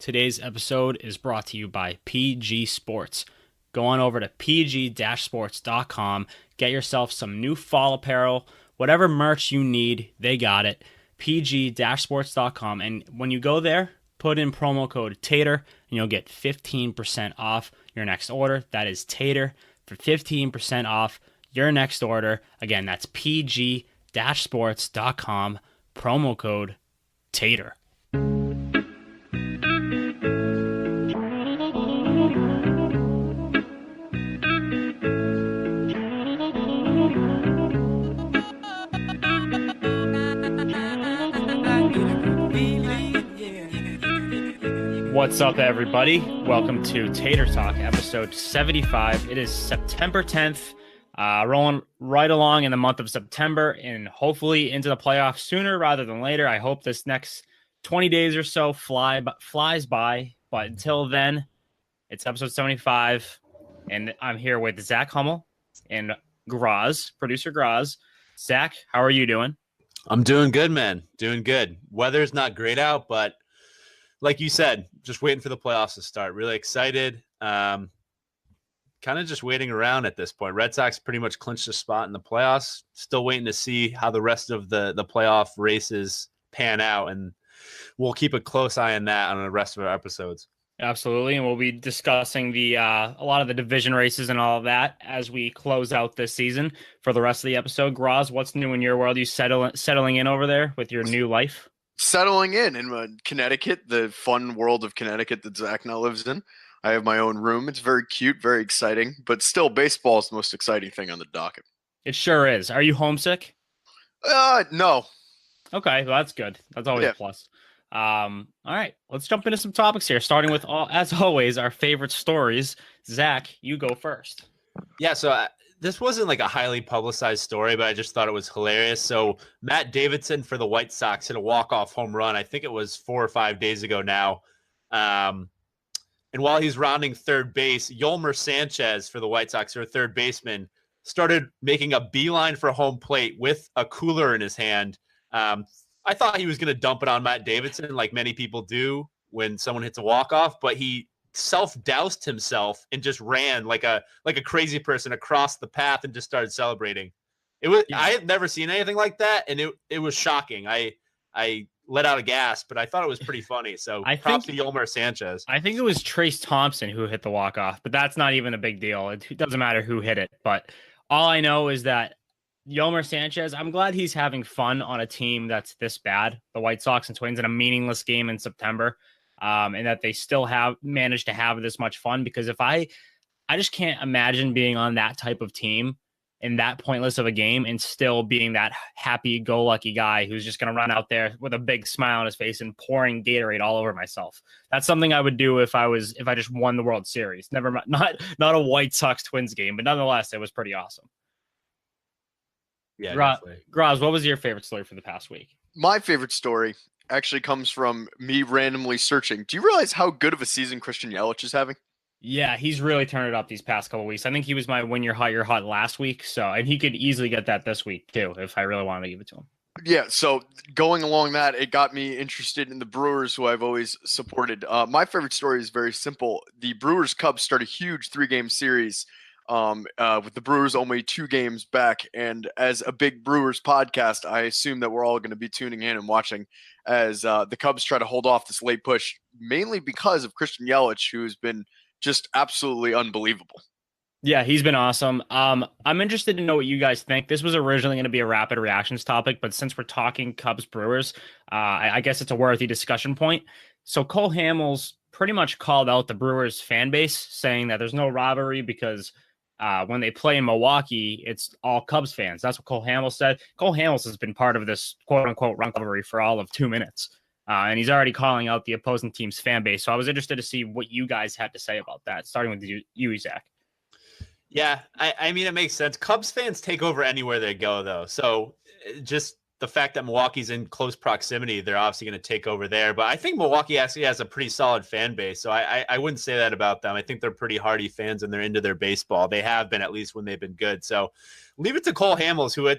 Today's episode is brought to you by PG Sports. Go on over to pg-sports.com, get yourself some new fall apparel, whatever merch you need, they got it. pg-sports.com, and when you go there, put in promo code Tater, and you'll get 15% off your next order. That is Tater for 15% off your next order. Again, that's pg-sports.com, promo code Tater. What's up, everybody? Welcome to Tater Talk, episode 75. It is September 10th, rolling right along in the month of September and hopefully into the playoffs sooner rather than later. I hope this next 20 days or so flies by, but until then, it's episode 75, and I'm here with Zach Hummel and Graz, producer Graz. Zach, how are you doing? I'm doing good, man. Doing good. Weather's not great out, but like you said, just waiting for the playoffs to start. Really excited. Kind of just waiting around at this point. Red Sox pretty much clinched a spot in the playoffs. Still waiting to see how the rest of the playoff races pan out, and we'll keep a close eye on that on the rest of our episodes. Absolutely, and we'll be discussing a lot of the division races and all of that as we close out this season. For the rest of the episode, Graz, what's new in your world? You settling in over there with your new life? Settling in Connecticut, the fun world of Connecticut that Zach now lives in. I have my own room. It's very cute, very exciting, but still baseball is the most exciting thing on the docket. It sure is. Are you homesick? No. Okay, well, that's good. That's always a plus. All right, let's jump into some topics here, starting with, as always, our favorite stories. Zach, you go first. Yeah, so this wasn't like a highly publicized story, but I just thought it was hilarious. So Matt Davidson for the White Sox hit a walk-off home run. I think it was 4 or 5 days ago now. And while he's rounding third base, Yolmer Sanchez for the White Sox, or third baseman, started making a beeline for home plate with a cooler in his hand. I thought he was going to dump it on Matt Davidson like many people do when someone hits a walk-off, but he self-doused himself and just ran like a crazy person across the path and just started celebrating. I had never seen anything like that, and it was shocking. I let out a gasp, but I thought it was pretty funny. So props to Yolmer Sanchez. I think it was Trace Thompson who hit the walk-off, but that's not even a big deal. It doesn't matter who hit it, but all I know is that Yolmer Sanchez, I'm glad he's having fun on a team that's this bad, the White Sox and Twins, in a meaningless game in September. And that they still have managed to have this much fun, because if I just can't imagine being on that type of team in that pointless of a game and still being that happy-go-lucky guy who's just going to run out there with a big smile on his face and pouring Gatorade all over myself. That's something I would do if I just won the World Series. Never mind, not a White Sox Twins game, but nonetheless, it was pretty awesome. Yeah, Graz, what was your favorite story for the past week? My favorite story actually comes from me randomly searching. Do you realize how good of a season Christian Yelich is having? Yeah, he's really turned it up these past couple of weeks. I think he was my when you're hot last week. And he could easily get that this week too, if I really wanted to give it to him. Yeah, so going along that, it got me interested in the Brewers, who I've always supported. My favorite story is very simple. The Brewers-Cubs start a huge 3-game series with the Brewers only 2 games back. And as a big Brewers podcast, I assume that we're all going to be tuning in and watching as the Cubs try to hold off this late push, mainly because of Christian Yelich, who's been just absolutely unbelievable. Yeah, he's been awesome. I'm interested to know what you guys think. This was originally going to be a rapid reactions topic, but since we're talking Cubs-Brewers, I guess it's a worthy discussion point. So Cole Hamels pretty much called out the Brewers fan base, saying that there's no rivalry because when they play in Milwaukee, it's all Cubs fans. That's what Cole Hamels said. Cole Hamels has been part of this quote-unquote rivalry for all of 2 minutes, and he's already calling out the opposing team's fan base. So I was interested to see what you guys had to say about that, starting with you, Zach. Yeah, I mean, it makes sense. Cubs fans take over anywhere they go, though. So just the fact that Milwaukee's in close proximity, they're obviously going to take over there. But I think Milwaukee actually has a pretty solid fan base. So I wouldn't say that about them. I think they're pretty hardy fans and they're into their baseball. They have been, at least when they've been good. So leave it to Cole Hamels, who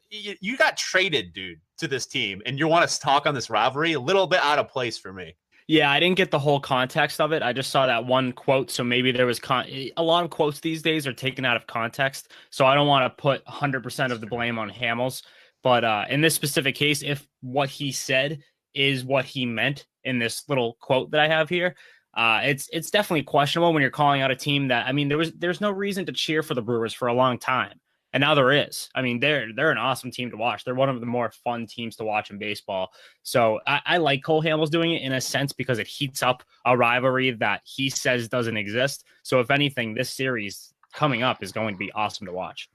you got traded, dude, to this team. And you want to talk on this rivalry? A little bit out of place for me. Yeah, I didn't get the whole context of it. I just saw that one quote. So maybe there was a lot of quotes these days are taken out of context. So I don't want to put 100% of the blame on Hamels. But in this specific case, if what he said is what he meant in this little quote that I have here, it's definitely questionable when you're calling out a team that, I mean, there's no reason to cheer for the Brewers for a long time. And now there is. I mean, they're an awesome team to watch. They're one of the more fun teams to watch in baseball. So I like Cole Hamels doing it in a sense because it heats up a rivalry that he says doesn't exist. So if anything, this series coming up is going to be awesome to watch.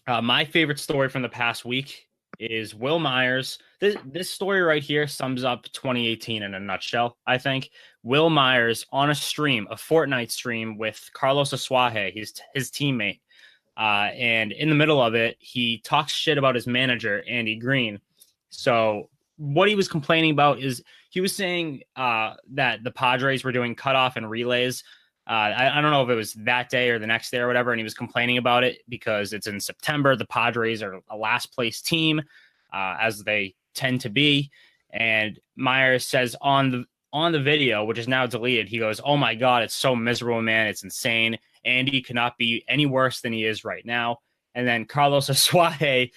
My favorite story from the past week is Wil Myers. This story right here sums up 2018 in a nutshell, I think. Wil Myers on a stream, a Fortnite stream with Carlos Asuaje, his teammate. And in the middle of it, he talks shit about his manager, Andy Green. So what he was complaining about is he was saying that the Padres were doing cutoff and relays. I don't know if it was that day or the next day or whatever, and he was complaining about it because it's in September. The Padres are a last place team, as they tend to be. And Myers says on the video, which is now deleted, he goes, "Oh my God, it's so miserable, man. It's insane. Andy cannot be any worse than he is right now." And then Carlos Asuaje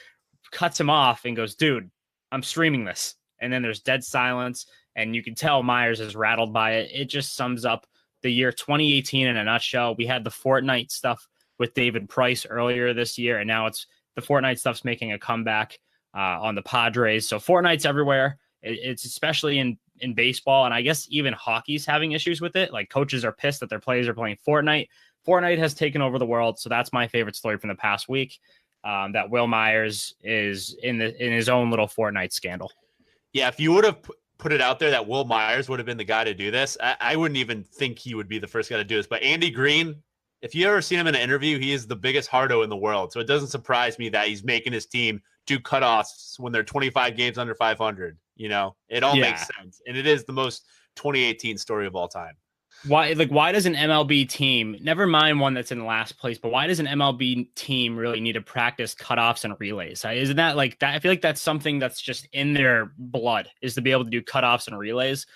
cuts him off and goes, "Dude, I'm streaming this." And then there's dead silence, and you can tell Myers is rattled by it. It just sums up the year 2018 in a nutshell. We had the Fortnite stuff with David Price earlier this year, and now it's the Fortnite stuff's making a comeback on the Padres. So Fortnite's everywhere. It's especially in baseball, and I guess even hockey's having issues with it. Like coaches are pissed that their players are playing Fortnite. Fortnite has taken over the world, so that's my favorite story from the past week. That Wil Myers is in his own little Fortnite scandal. Yeah, if you would have put it out there that Wil Myers would have been the guy to do this, I wouldn't even think he would be the first guy to do this. But Andy Green, if you ever seen him in an interview, he is the biggest hardo in the world. So it doesn't surprise me that he's making his team do cutoffs when they're 25 games under 500. You know, it all makes sense. And it is the most 2018 story of all time. Why does an MLB team, never mind one that's in last place, but why does an MLB team really need to practice cutoffs and relays? Isn't that like that? I feel like that's something that's just in their blood, is to be able to do cutoffs and relays.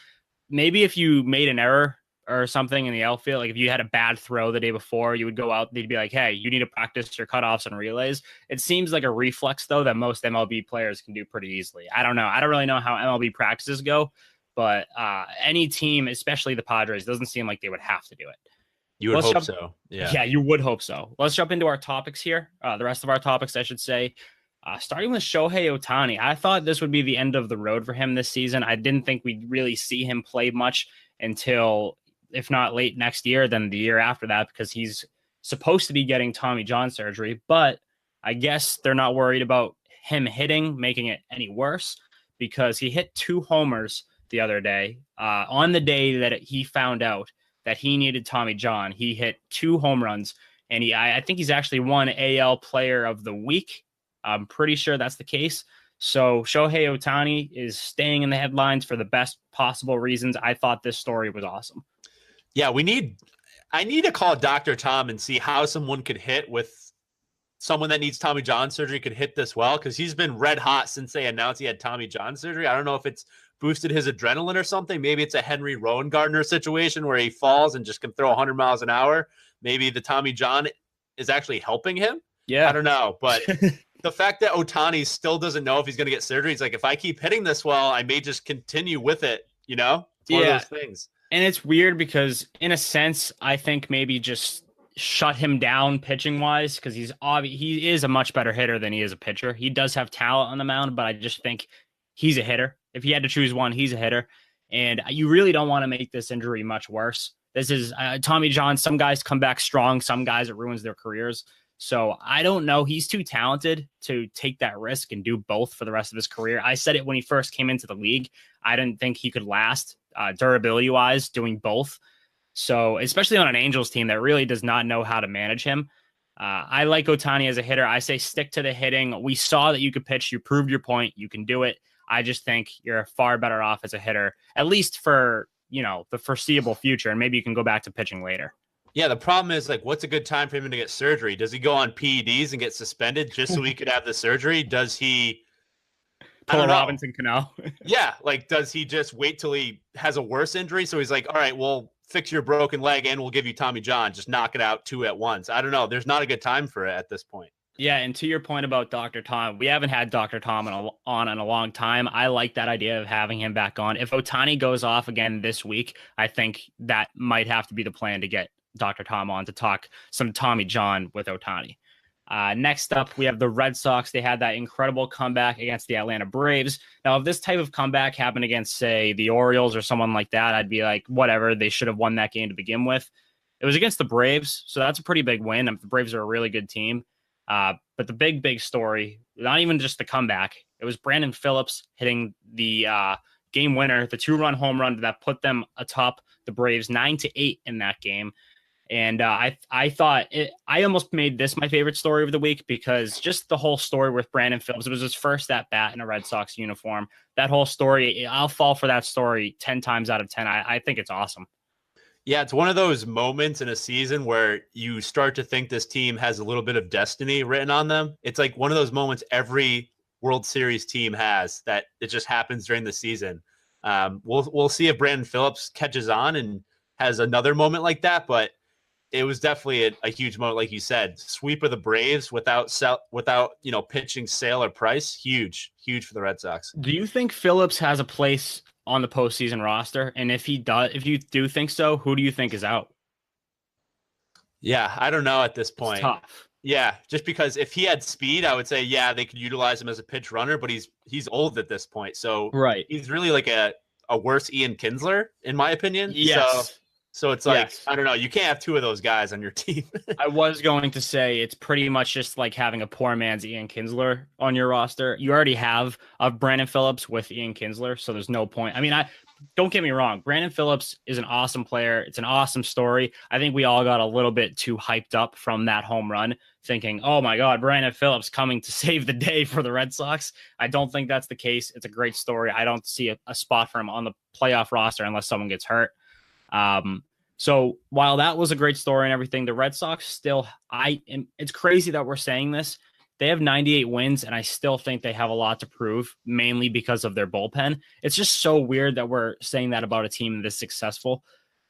Maybe if you made an error or something in the outfield, like if you had a bad throw the day before, you would go out, they'd be like, "Hey, you need to practice your cutoffs and relays." It seems like a reflex, though, that most MLB players can do pretty easily. I don't know. I don't really know how MLB practices go. But any team, especially the Padres, doesn't seem like they would have to do it. You would hope so. Yeah, you would hope so. Let's jump into our topics here. The rest of our topics, I should say. Starting with Shohei Ohtani. I thought this would be the end of the road for him this season. I didn't think we'd really see him play much until, if not late next year, then the year after that, because he's supposed to be getting Tommy John surgery. But I guess they're not worried about him hitting, making it any worse, because he hit 2 homers the other day. On the day that he found out that he needed Tommy John, he hit 2 home runs, and I think he's actually won AL Player of the Week. I'm pretty sure that's the case. So Shohei Ohtani is staying in the headlines for the best possible reasons. I thought this story was awesome. Yeah, I need to call Dr. Tom and see how someone could hit with someone that needs Tommy John surgery could hit this well, because he's been red hot since they announced he had Tommy John surgery. I don't know if it's boosted his adrenaline or something. Maybe it's a Henry Rowan-Gardner situation where he falls and just can throw 100 miles an hour. Maybe the Tommy John is actually helping him. Yeah. I don't know. But the fact that Ohtani still doesn't know if he's going to get surgery, he's like, if I keep hitting this well, I may just continue with it, you know? It's one of those things. And it's weird because, in a sense, I think maybe just shut him down pitching-wise, because he is a much better hitter than he is a pitcher. He does have talent on the mound, but I just think he's a hitter. If he had to choose one, he's a hitter. And you really don't want to make this injury much worse. This is Tommy John. Some guys come back strong. Some guys, it ruins their careers. So I don't know. He's too talented to take that risk and do both for the rest of his career. I said it when he first came into the league. I didn't think he could last durability-wise doing both. So especially on an Angels team that really does not know how to manage him. I like Ohtani as a hitter. I say stick to the hitting. We saw that you could pitch. You proved your point. You can do it. I just think you're far better off as a hitter, at least for, the foreseeable future. And maybe you can go back to pitching later. Yeah, the problem is, like, what's a good time for him to get surgery? Does he go on PEDs and get suspended just so he could have the surgery? Does he I don't Pull a know. Robinson Cano. Yeah, like does he just wait till he has a worse injury? So he's like, all right, we'll fix your broken leg and we'll give you Tommy John. Just knock it out 2 at once. I don't know. There's not a good time for it at this point. Yeah, and to your point about Dr. Tom, we haven't had Dr. Tom on in a long time. I like that idea of having him back on. If Ohtani goes off again this week, I think that might have to be the plan to get Dr. Tom on to talk some Tommy John with Ohtani. Next up, we have the Red Sox. They had that incredible comeback against the Atlanta Braves. Now, if this type of comeback happened against, say, the Orioles or someone like that, I'd be like, whatever, they should have won that game to begin with. It was against the Braves, so that's a pretty big win. The Braves are a really good team. But the big story, not even just the comeback, it was Brandon Phillips hitting the game winner, the 2-run home run that put them atop the Braves 9-8 in that game. And I thought I almost made this my favorite story of the week because just the whole story with Brandon Phillips, it was his first at bat in a Red Sox uniform. That whole story, I'll fall for that story 10 times out of 10. I think it's awesome. Yeah, it's one of those moments in a season where you start to think this team has a little bit of destiny written on them. It's like one of those moments every World Series team has that it just happens during the season. We'll see if Brandon Phillips catches on and has another moment like that, but it was definitely a huge moment, like you said. Sweep of the Braves without pitching Sale or Price, huge for the Red Sox. Do you think Phillips has a place on the postseason roster? And if you do think so, who do you think is out? Yeah, I don't know at this point. It's tough. Yeah, just because if he had speed, I would say, yeah, they could utilize him as a pitch runner, but he's old at this point. So right. He's really like a worse Ian Kinsler, in my opinion. Yes. So it's like, yes. I don't know. You can't have 2 of those guys on your team. I was going to say it's pretty much just like having a poor man's Ian Kinsler on your roster. You already have a Brandon Phillips with Ian Kinsler, so there's no point. I mean, don't get me wrong. Brandon Phillips is an awesome player. It's an awesome story. I think we all got a little bit too hyped up from that home run, thinking, oh my God, Brandon Phillips coming to save the day for the Red Sox. I don't think that's the case. It's a great story. I don't see a spot for him on the playoff roster unless someone gets hurt. So while that was a great story and everything, the Red Sox still, it's crazy that we're saying this. They have 98 wins, and I still think they have a lot to prove, mainly because of their bullpen. It's just so weird that we're saying that about a team this successful.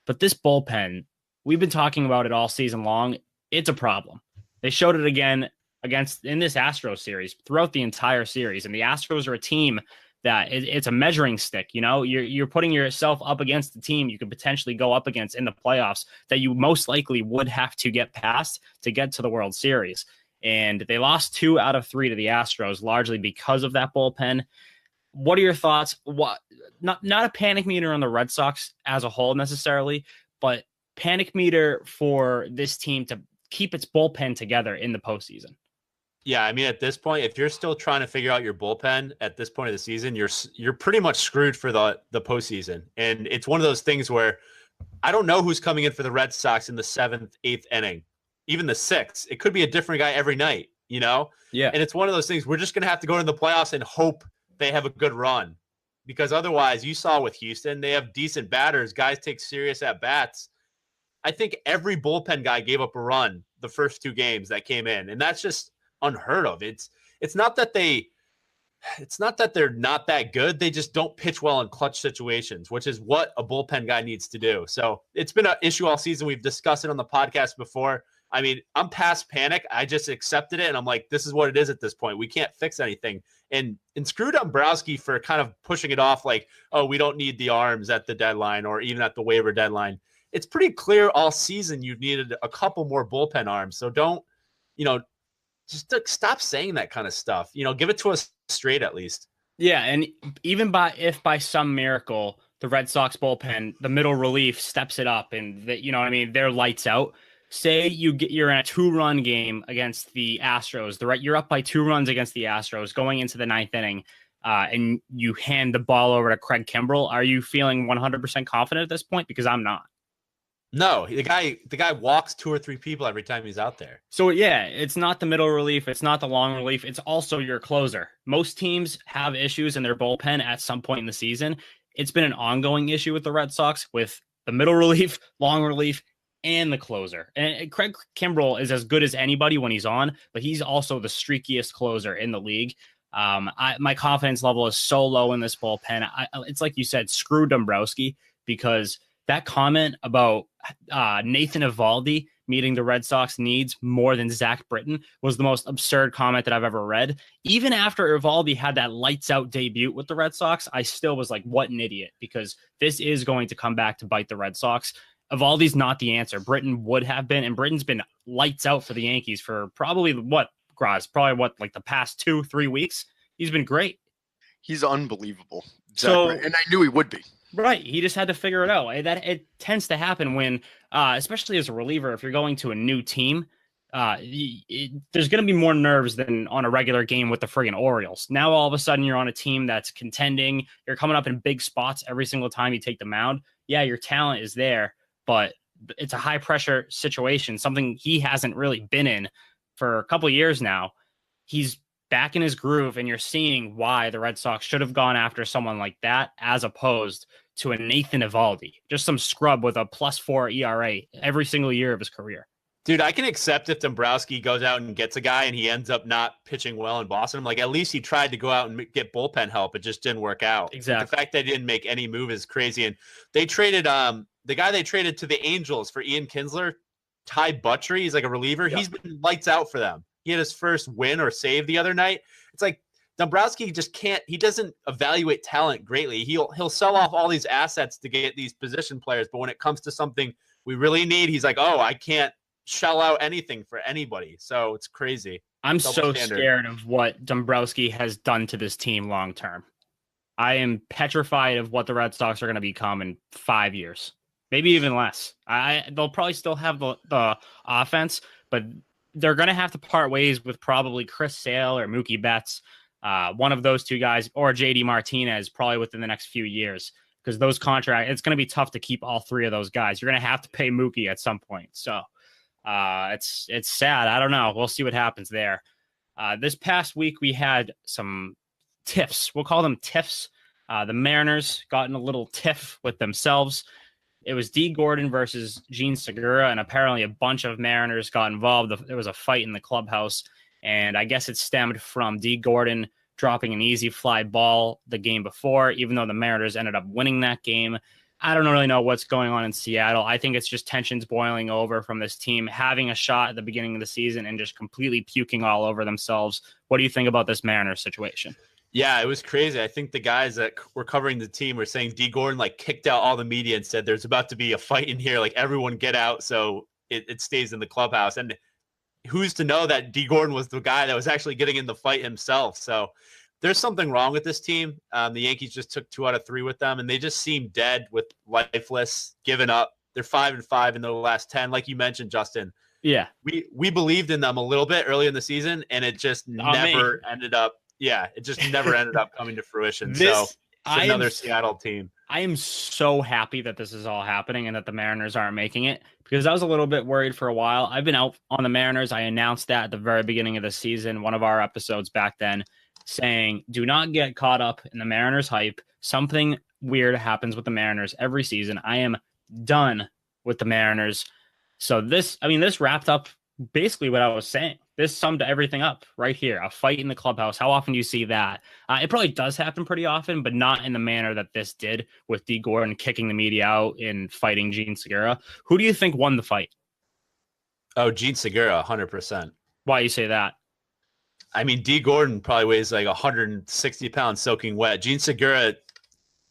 But this bullpen, we've been talking about it all season long. It's a problem. They showed it again in this Astros series, throughout the entire series. And the Astros are a team that it's a measuring stick. You're putting yourself up against the team you could potentially go up against in the playoffs that you most likely would have to get past to get to the World Series. And they lost 2 out of 3 to the Astros, largely because of that bullpen. What are your thoughts? Not a panic meter on the Red Sox as a whole necessarily, but panic meter for this team to keep its bullpen together in the postseason. Yeah, I mean, at this point, if you're still trying to figure out your bullpen at this point of the season, you're pretty much screwed for the postseason. And it's one of those things where I don't know who's coming in for the Red Sox in the 7th, 8th inning, even the 6th. It could be a different guy every night, Yeah. And it's one of those things we're just going to have to go to the playoffs and hope they have a good run, because otherwise, you saw with Houston, they have decent batters. Guys take serious at bats. I think every bullpen guy gave up a run the first 2 games that came in, and that's just unheard of. It's not that they're not that good. They just don't pitch well in clutch situations, which is what a bullpen guy needs to do. So it's been an issue all season. We've discussed it on the podcast before. I mean, I'm past panic. I just accepted it, and I'm like, this is what it is at this point. We can't fix anything. And screw Dombrowski for kind of pushing it off like, oh, we don't need the arms at the deadline or even at the waiver deadline. It's pretty clear all season you've needed a couple more bullpen arms. So don't, just stop saying that kind of stuff. Give it to us straight at least. Yeah, and even if by some miracle the Red Sox bullpen, the middle relief steps it up and they're lights out. Say you're in a 2-run game against the Astros. You're up by 2 runs against the Astros going into the 9th inning, and you hand the ball over to Craig Kimbrell. Are you feeling 100% confident at this point? Because I'm not. No, the guy walks 2 or 3 people every time he's out there. So yeah, it's not the middle relief, it's not the long relief, it's also your closer. Most teams have issues in their bullpen at some point in the season. It's been an ongoing issue with the Red Sox with the middle relief, long relief, and the closer. And Craig Kimbrell is as good as anybody when he's on, but he's also the streakiest closer in the league. My confidence level is so low in this bullpen. It's like you said, screw Dombrowski, because that comment about Nathan Eovaldi meeting the Red Sox needs more than Zach Britton was the most absurd comment that I've ever read. Even after Eovaldi had that lights out debut with the Red Sox, I still was like, what an idiot, because this is going to come back to bite the Red Sox. Eovaldi's not the answer. Britton would have been, and Britton's been lights out for the Yankees for probably like the past 2-3 weeks. He's been great. He's unbelievable. Exactly. And I knew he would be. Right. He just had to figure it out. It tends to happen when, especially as a reliever, if you're going to a new team, there's going to be more nerves than on a regular game with the friggin' Orioles. Now, all of a sudden, you're on a team that's contending. You're coming up in big spots every single time you take the mound. Yeah, your talent is there, but it's a high pressure situation, something he hasn't really been in for a couple of years now. He's back in his groove, and you're seeing why the Red Sox should have gone after someone like that as opposed to a Nathan Eovaldi, just some scrub with a +4 ERA every single year of his career. Dude, I can accept if Dombrowski goes out and gets a guy and he ends up not pitching well in Boston. I'm like, at least he tried to go out and get bullpen help. It just didn't work out. Exactly. The fact that they didn't make any move is crazy. And they traded the guy they traded to the Angels for Ian Kinsler, Ty Buttrey. He's like a reliever. Yep. He's been lights out for them. He had his first win or save the other night. It's like Dombrowski just can't. He doesn't evaluate talent greatly. He'll sell off all these assets to get these position players, but when it comes to something we really need, he's like, oh, I can't shell out anything for anybody. So it's crazy. I'm so scared of what Dombrowski has done to this team long term. I am petrified of what the Red Sox are going to become in 5 years, maybe even less. They'll probably still have the offense, but they're going to have to part ways with probably Chris Sale or Mookie Betts. One of those two guys, or JD Martinez, probably within the next few years, because those contracts, it's going to be tough to keep all three of those guys. You're going to have to pay Mookie at some point. So it's sad. I don't know. We'll see what happens there. This past week, we had some tiffs. We'll call them tiffs. The Mariners got in a little tiff with themselves. It was D. Gordon versus Gene Segura, and apparently a bunch of Mariners got involved. There was a fight in the clubhouse, and I guess it stemmed from D. Gordon dropping an easy fly ball the game before, even though the Mariners ended up winning that game. I don't really know what's going on in Seattle. I think it's just tensions boiling over from this team having a shot at the beginning of the season and just completely puking all over themselves. What do you think about this Mariners situation? Yeah, it was crazy. I think the guys that were covering the team were saying D. Gordon kicked out all the media and said there's about to be a fight in here. Everyone get out so it stays in the clubhouse. And who's to know that D. Gordon was the guy that was actually getting in the fight himself. So there's something wrong with this team. The Yankees just took 2 out of 3 with them, and they just seem dead, with lifeless, giving up. They're 5-5 in their last 10, like you mentioned, Justin. Yeah, we believed in them a little bit early in the season, and it just never ended up. Yeah, it just never ended up coming to fruition. So it's another Seattle team. I am so happy that this is all happening and that the Mariners aren't making it, because I was a little bit worried for a while. I've been out on the Mariners. I announced that at the very beginning of the season, one of our episodes back then, saying, do not get caught up in the Mariners hype. Something weird happens with the Mariners every season. I am done with the Mariners. So this wrapped up basically what I was saying. This summed everything up right here. A fight in the clubhouse. How often do you see that? It probably does happen pretty often, but not in the manner that this did, with D. Gordon kicking the media out and fighting Gene Segura. Who do you think won the fight? Oh, Gene Segura, 100%. Why you say that? I mean, D. Gordon probably weighs 160 pounds soaking wet. Gene Segura,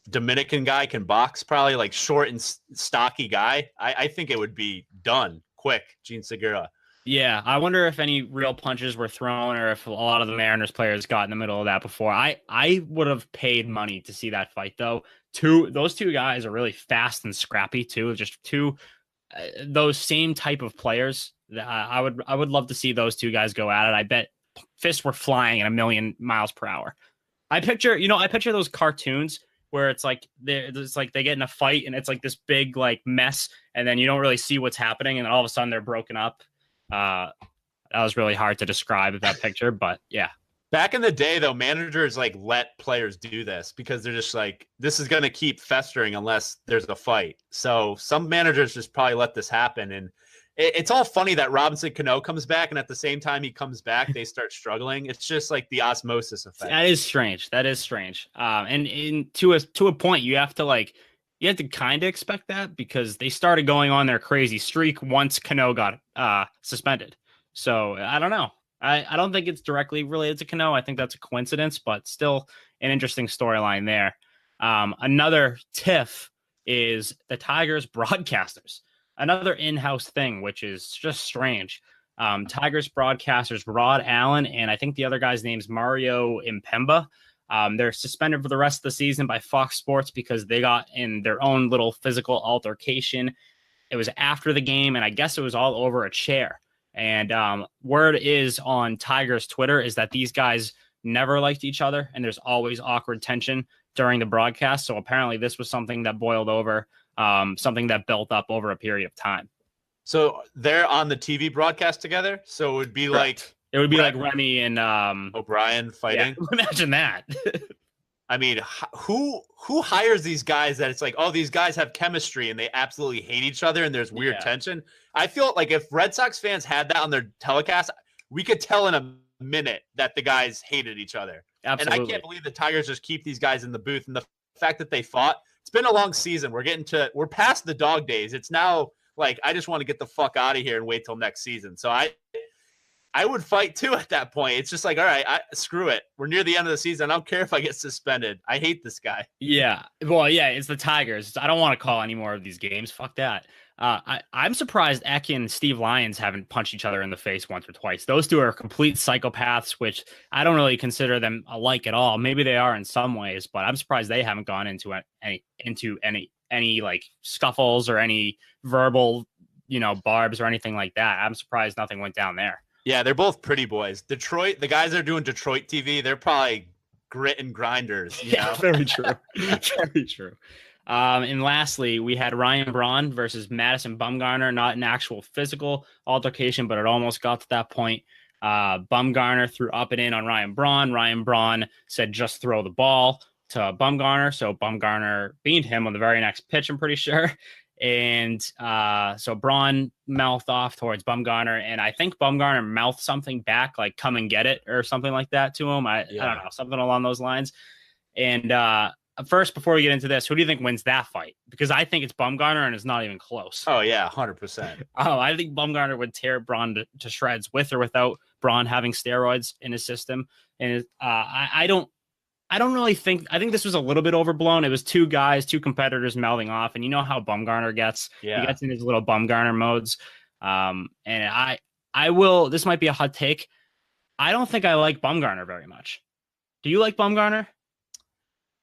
Dominican guy, can box, probably short and stocky guy. I think it would be done quick, Gene Segura. Yeah, I wonder if any real punches were thrown, or if a lot of the Mariners players got in the middle of that before. I would have paid money to see that fight, though. Those two guys are really fast and scrappy too. Just two those same type of players. I would love to see those two guys go at it. I bet fists were flying at 1,000,000 miles per hour. I picture those cartoons where it's like they get in a fight and it's this big mess, and then you don't really see what's happening, and then all of a sudden they're broken up. That was really hard to describe that picture, but yeah. Back in the day, though, managers let players do this because they're just this is going to keep festering unless there's a fight. So some managers just probably let this happen, and it's all funny that Robinson Cano comes back, and at the same time he comes back, they start struggling. It's just like the osmosis effect. That is strange. And to a point, you have to kind of expect that because they started going on their crazy streak once Cano got suspended. So I don't know. I don't think it's directly related to Cano. I think that's a coincidence, but still an interesting storyline there. Another tiff is the Tigers broadcasters. Another in-house thing, which is just strange. Tigers broadcasters Rod Allen and I think the other guy's name's Mario Impemba. They're suspended for the rest of the season by Fox Sports because they got in their own little physical altercation. It was after the game, and I guess it was all over a chair. And word is on Tigers Twitter is that these guys never liked each other, and there's always awkward tension during the broadcast. So apparently this was something that boiled over, something that built up over a period of time. So they're on the TV broadcast together. So it would be like Remy and O'Brien fighting. Yeah, imagine that. I mean, who hires these guys that it's like, oh, these guys have chemistry and they absolutely hate each other and there's weird tension? I feel like if Red Sox fans had that on their telecast, we could tell in a minute that the guys hated each other. Absolutely. And I can't believe the Tigers just keep these guys in the booth. And the fact that they fought, it's been a long season. We're past the dog days. It's now like, I just want to get the fuck out of here and wait till next season. So I would fight too at that point. It's just like, all right, screw it. We're near the end of the season. I don't care if I get suspended. I hate this guy. Yeah. Well, yeah, it's the Tigers. I don't want to call any more of these games. Fuck that. I'm surprised Eck and Steve Lyons haven't punched each other in the face once or twice. Those two are complete psychopaths, which I don't really consider them alike at all. Maybe they are in some ways, but I'm surprised they haven't gone into any like scuffles or any verbal, barbs or anything like that. I'm surprised nothing went down there. Yeah, they're both pretty boys. Detroit, the guys that are doing Detroit TV, they're probably grit and grinders. Yeah, very true. Very true. And lastly, we had Ryan Braun versus Madison Bumgarner, not an actual physical altercation, but it almost got to that point. Bumgarner threw up and in on Ryan Braun. Ryan Braun said, just throw the ball to Bumgarner. So Bumgarner beamed him on the very next pitch, I'm pretty sure. And so Braun mouthed off towards Bumgarner, and I think Bumgarner mouthed something back, like "come and get it" or something like that to him. I don't know, something along those lines. And first, before we get into this, who do you think wins that fight? Because I think it's Bumgarner, and it's not even close. Oh yeah, 100%. Oh, I think Bumgarner would tear Braun to shreds with or without Braun having steroids in his system. And I don't really think. I think this was a little bit overblown. It was two competitors mouthing off, and you know how Bumgarner gets. Yeah. He gets in his little Bumgarner modes. And I will. This might be a hot take. I don't think I like Bumgarner very much. Do you like Bumgarner?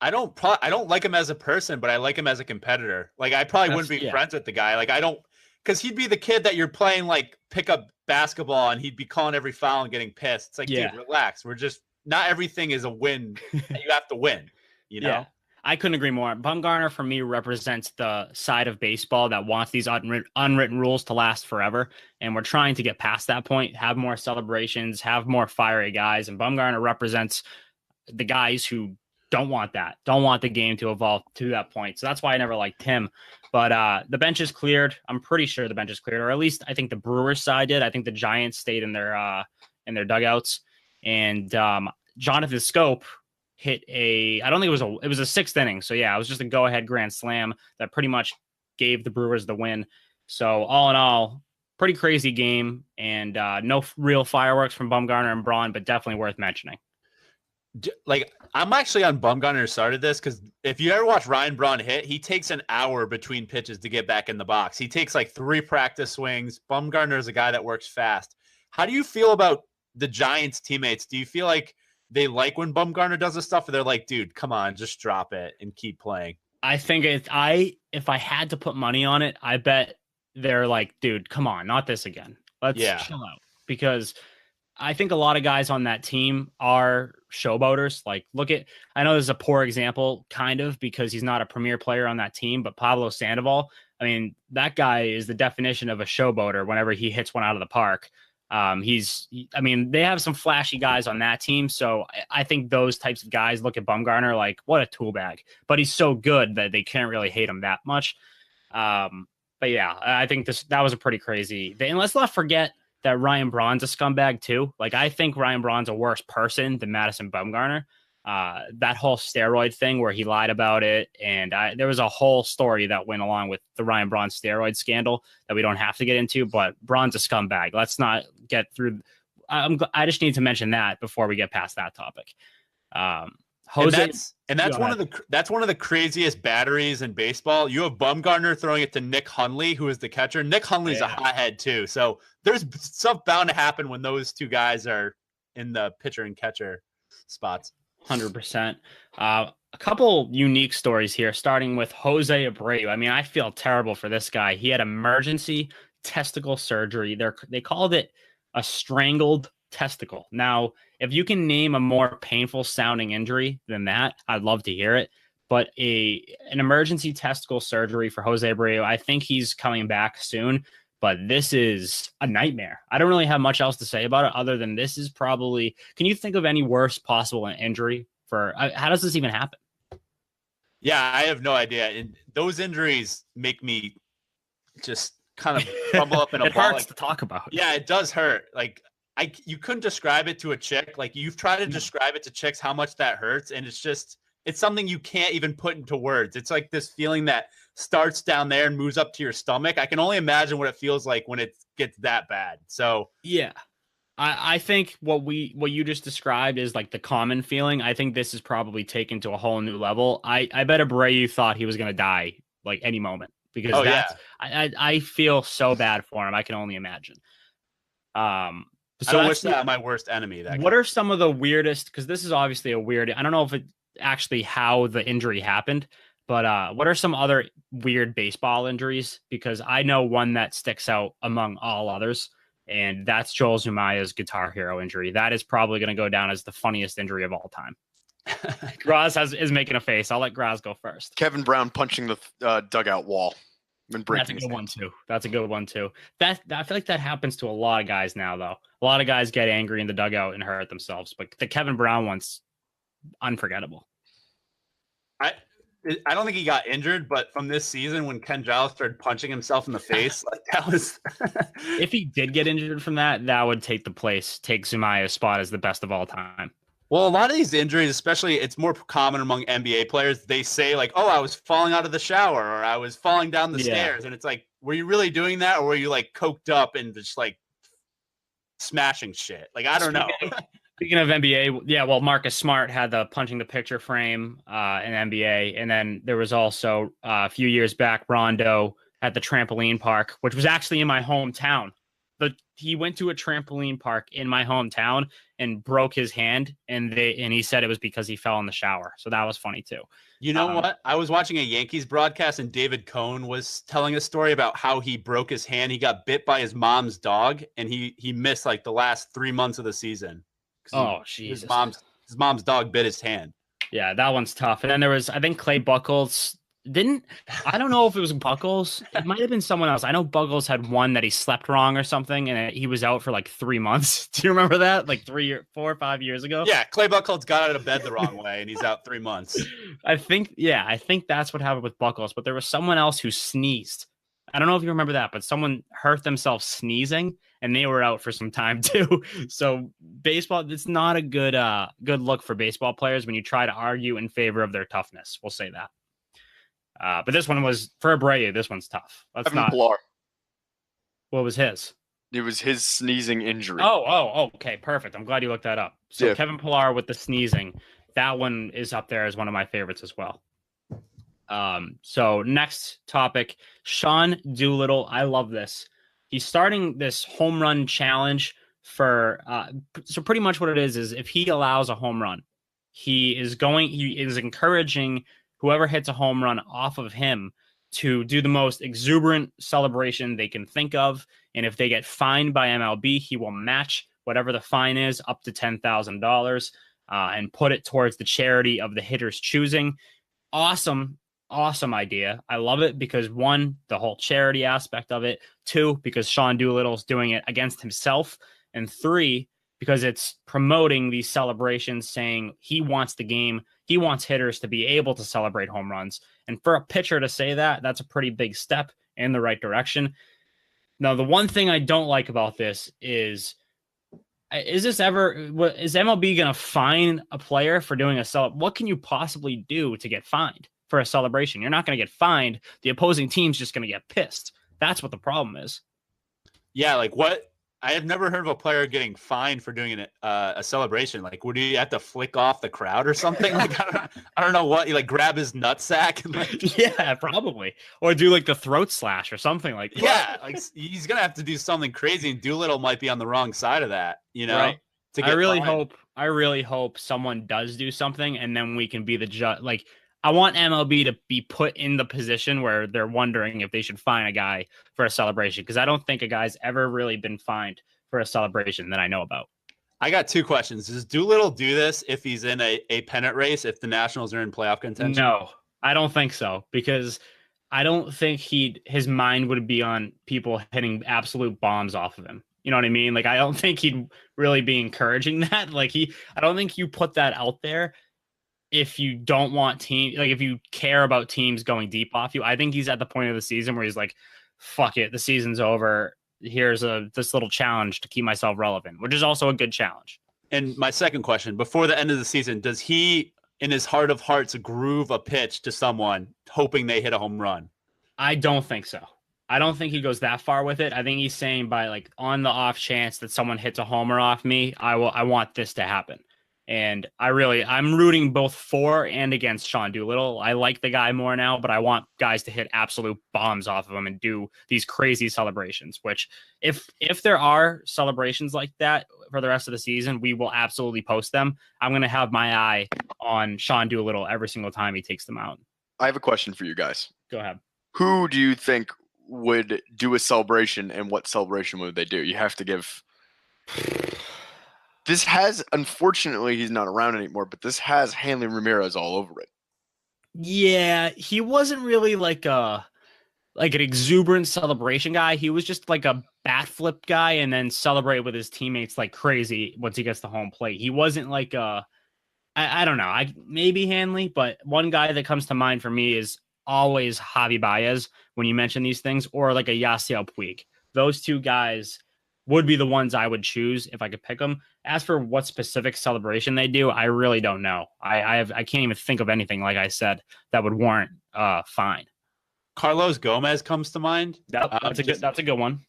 I don't like him as a person, but I like him as a competitor. Like I probably wouldn't be friends with the guy. Like I don't, because he'd be the kid that you're playing like pickup basketball, and he'd be calling every foul and getting pissed. It's like, dude, relax. We're just. Not everything is a win that you have to win, Yeah, I couldn't agree more. Bumgarner, for me, represents the side of baseball that wants these unwritten rules to last forever. And we're trying to get past that point, have more celebrations, have more fiery guys. And Bumgarner represents the guys who don't want that, don't want the game to evolve to that point. So that's why I never liked him. But the bench is cleared. I'm pretty sure the bench is cleared, or at least I think the Brewers side did. I think the Giants stayed in their dugouts. And Jonathan Scope hit I don't think it was a sixth inning. So yeah, it was just a go-ahead grand slam that pretty much gave the Brewers the win. So all in all, pretty crazy game, and no real fireworks from Bumgarner and Braun, but definitely worth mentioning. Like I'm actually on Bumgarner's side of this, because if you ever watch Ryan Braun hit, he takes an hour between pitches to get back in the box. He takes like 3 practice swings. Bumgarner is a guy that works fast. How do you feel about the Giants teammates? Do you feel like they like when Bumgarner does this stuff, or they're like, dude, come on, just drop it and keep playing? I think if I had to put money on it, I bet they're like, dude, come on, not this again. Let's chill out. Because I think a lot of guys on that team are showboaters. Like, I know this is a poor example, kind of, because he's not a premier player on that team, but Pablo Sandoval, I mean, that guy is the definition of a showboater whenever he hits one out of the park. They have some flashy guys on that team. So I think those types of guys look at Bumgarner like, what a tool bag, but he's so good that they can't really hate him that much. But yeah, I think that was a pretty crazy thing. And let's not forget that Ryan Braun's a scumbag too. Like, I think Ryan Braun's a worse person than Madison Bumgarner. That whole steroid thing where he lied about it, and there was a whole story that went along with the Ryan Braun steroid scandal that we don't have to get into. But Braun's a scumbag. Let's not get through. I just need to mention that before we get past that topic. Jose, that's one of the craziest batteries in baseball. You have Bumgarner throwing it to Nick Hundley, who is the catcher. Nick Hundley's a hothead too, so there's stuff bound to happen when those two guys are in the pitcher and catcher spots. 100%. A couple unique stories here, starting with Jose Abreu. I mean, I feel terrible for this guy. He had emergency testicle surgery. They called it a strangled testicle. Now, if you can name a more painful sounding injury than that, I'd love to hear it. But an emergency testicle surgery for Jose Abreu, I think he's coming back soon. But this is a nightmare. I don't really have much else to say about it other than this is probably. Can you think of any worse possible injury for? How does this even happen? Yeah, I have no idea. And those injuries make me just kind of crumble up in a it ball. Hurts to talk about. Yeah, it does hurt. Like you couldn't describe it to a chick. Like you've tried to describe it to chicks how much that hurts, and it's something you can't even put into words. It's like this feeling that starts down there and moves up to your stomach. I can only imagine what it feels like when it gets that bad. So yeah, I think what you just described is like the common feeling. I think this is probably taken to a whole new level. I bet Abreu thought he was going to die like any moment because I feel so bad for him. I can only imagine. So I wish that my worst enemy. What are some of the weirdest? Because this is obviously a weird. I don't know if it actually how the injury happened, but what are some other weird baseball injuries? Because I know one that sticks out among all others, and that's Joel Zumaya's Guitar Hero injury. That is probably going to go down as the funniest injury of all time. Graz is making a face. I'll let Graz go first. Kevin Brown punching the dugout wall. That's a good one too. That's a good one too. I feel like that happens to a lot of guys now, though. A lot of guys get angry in the dugout and hurt themselves, but the Kevin Brown one's unforgettable. I don't think he got injured, but from this season when Ken Giles started punching himself in the face, like that was. If he did get injured from that would take Zumaya's spot as the best of all time. Well, a lot of these injuries, especially it's more common among NBA players, they say like, oh, I was falling out of the shower or I was falling down the stairs. And it's like, were you really doing that? Or were you like coked up and just like smashing shit? Like, I don't know. Speaking of NBA, yeah, well, Marcus Smart had the punching the picture frame in NBA. And then there was also a few years back, Rondo at the trampoline park, which was actually in my hometown. He went to a trampoline park in my hometown and broke his hand, and he said it was because he fell in the shower. So that was funny too. You know what? I was watching a Yankees broadcast, and David Cohn was telling a story about how he broke his hand. He got bit by his mom's dog, and he missed like the last 3 months of the season. Oh, Jesus. His mom's dog bit his hand. Yeah, that one's tough. And then there was, I think Clay Buchholz I don't know if it was Buchholz. It might have been someone else. I know Buchholz had one that he slept wrong or something, and he was out for like 3 months. Do you remember that? Like 4 or 5 years ago? Yeah, Clay Buchholz got out of bed the wrong way, and he's out 3 months. I think that's what happened with Buchholz, but there was someone else who sneezed. I don't know if you remember that, but someone hurt themselves sneezing, and they were out for some time too. So baseball, it's not a good look for baseball players when you try to argue in favor of their toughness. We'll say that. But this one was for Abreu. This one's tough. Pilar. What was his? It was his sneezing injury. Oh, okay, perfect. I'm glad you looked that up. So yeah. Kevin Pilar with the sneezing, that one is up there as one of my favorites as well. So next topic, Sean Doolittle. I love this. He's starting this home run challenge for. So pretty much what it is if he allows a home run, he is encouraging whoever hits a home run off of him to do the most exuberant celebration they can think of. And if they get fined by MLB, he will match whatever the fine is up to $10,000 and put it towards the charity of the hitter's choosing. Awesome idea. I love it because 1, the whole charity aspect of it. 2, because Sean Doolittle's doing it against himself. And 3, because it's promoting these celebrations, saying he wants the game. He wants hitters to be able to celebrate home runs. And for a pitcher to say that, that's a pretty big step. in the right direction. Now, the one thing I don't like about this is MLB going to fine a player for doing what can you possibly do to get fined for a celebration? You're not going to get fined. The opposing team's just going to get pissed. That's what the problem is. Yeah, like what? I have never heard of a player getting fined for doing a celebration. Like, would he have to flick off the crowd or something? Like, I don't know what. You like grab his nutsack and like, yeah, probably, or do like the throat slash or something like that. Yeah, like he's gonna have to do something crazy, and Doolittle might be on the wrong side of that. You know, right? I really fined. hope someone does do something, and then we can be the judge. Like, I want MLB to be put in the position where they're wondering if they should fine a guy for a celebration, because I don't think a guy's ever really been fined for a celebration that I know about. I got two questions. Does Doolittle do this if he's in a pennant race, if the Nationals are in playoff contention? No, I don't think so, because I don't think his mind would be on people hitting absolute bombs off of him. You know what I mean? Like, I don't think he'd really be encouraging that. Like, I don't think you put that out there if you don't want if you care about teams going deep off you. I think he's at the point of the season where he's like, fuck it, the season's over. Here's this little challenge to keep myself relevant, which is also a good challenge. And my second question, before the end of the season, does he, in his heart of hearts, groove a pitch to someone hoping they hit a home run? I don't think so. I don't think he goes that far with it. I think he's saying, by like, on the off chance that someone hits a homer off me, I want this to happen. And I'm rooting both for and against Sean Doolittle. I like the guy more now, but I want guys to hit absolute bombs off of him and do these crazy celebrations, which if there are celebrations like that for the rest of the season, we will absolutely post them. I'm going to have my eye on Sean Doolittle every single time he takes them out. I have a question for you guys. Go ahead. Who do you think would do a celebration, and what celebration would they do? You have to give... This has, unfortunately, he's not around anymore, but this has Hanley Ramirez all over it. Yeah, he wasn't really like an exuberant celebration guy. He was just like a bat flip guy and then celebrate with his teammates like crazy once he gets to home plate. He wasn't like I don't know, maybe Hanley, but one guy that comes to mind for me is always Javi Baez when you mention these things, or like a Yasiel Puig. Those two guys would be the ones I would choose if I could pick them. As for what specific celebration they do, I really don't know. I can't even think of anything, like I said, that would warrant fine. Carlos Gomez comes to mind. That's a good one.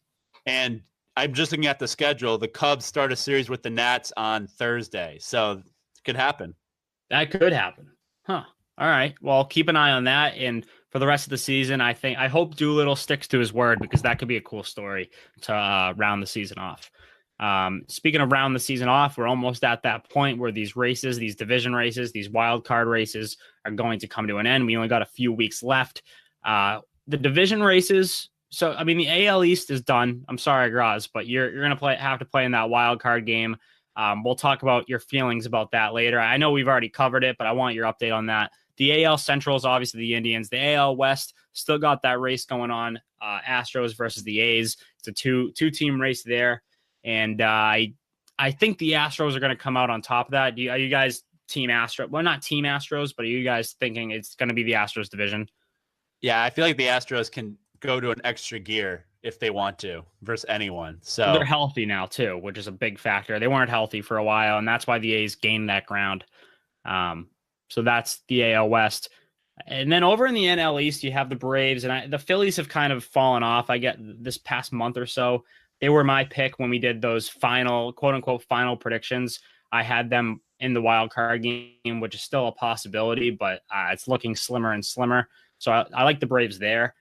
And I'm just looking at the schedule. The Cubs start a series with the Nats on Thursday, so it could happen. That could happen. Huh. All right. Well, keep an eye on that. And for the rest of the season, I hope Doolittle sticks to his word, because that could be a cool story to round the season off. Speaking of round the season off, we're almost at that point where these races, these division races, these wild card races are going to come to an end. We only got a few weeks left. The division races. So, I mean, the AL East is done. I'm sorry, Graz, but you're going to have to play in that wild card game. We'll talk about your feelings about that later. I know we've already covered it, but I want your update on that. The AL Central is obviously the Indians. The AL West still got that race going on. Astros versus the A's. It's a two-team race there. And I think the Astros are going to come out on top of that. Are you guys team Astros? Well, not team Astros, but are you guys thinking it's going to be the Astros division? Yeah, I feel like the Astros can go to an extra gear if they want to versus anyone. So they're healthy now too, which is a big factor. They weren't healthy for a while, and that's why the A's gained that ground. So that's the AL West. And then over in the NL East, you have the Braves, and the Phillies have kind of fallen off. I get this past month or so. They were my pick when we did those final, quote unquote, final predictions. I had them in the wild card game, which is still a possibility, but it's looking slimmer and slimmer. So I like the Braves there.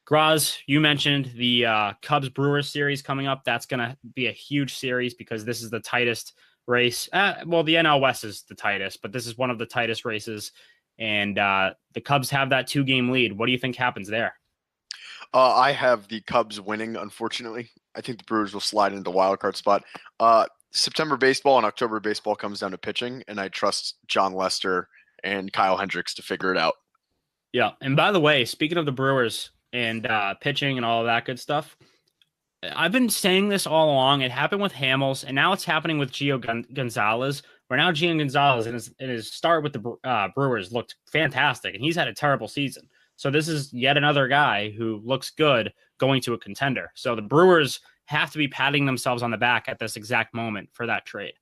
Graz, you mentioned the Cubs-Brewers series coming up. That's going to be a huge series because this is the tightest race. Well, the NL West is the tightest, but this is one of the tightest races. And the Cubs have that 2-game lead. What do you think happens there? I have the Cubs winning, unfortunately. I think the Brewers will slide into the wild card spot. September baseball and October baseball comes down to pitching, and I trust John Lester and Kyle Hendricks to figure it out. Yeah, and by the way, speaking of the Brewers and pitching and all of that good stuff, I've been saying this all along. It happened with Hamels, and now it's happening with Gio Gonzalez, where now Gio Gonzalez in his start with the Brewers looked fantastic, and he's had a terrible season. So this is yet another guy who looks good going to a contender. So the Brewers have to be patting themselves on the back at this exact moment for that trade.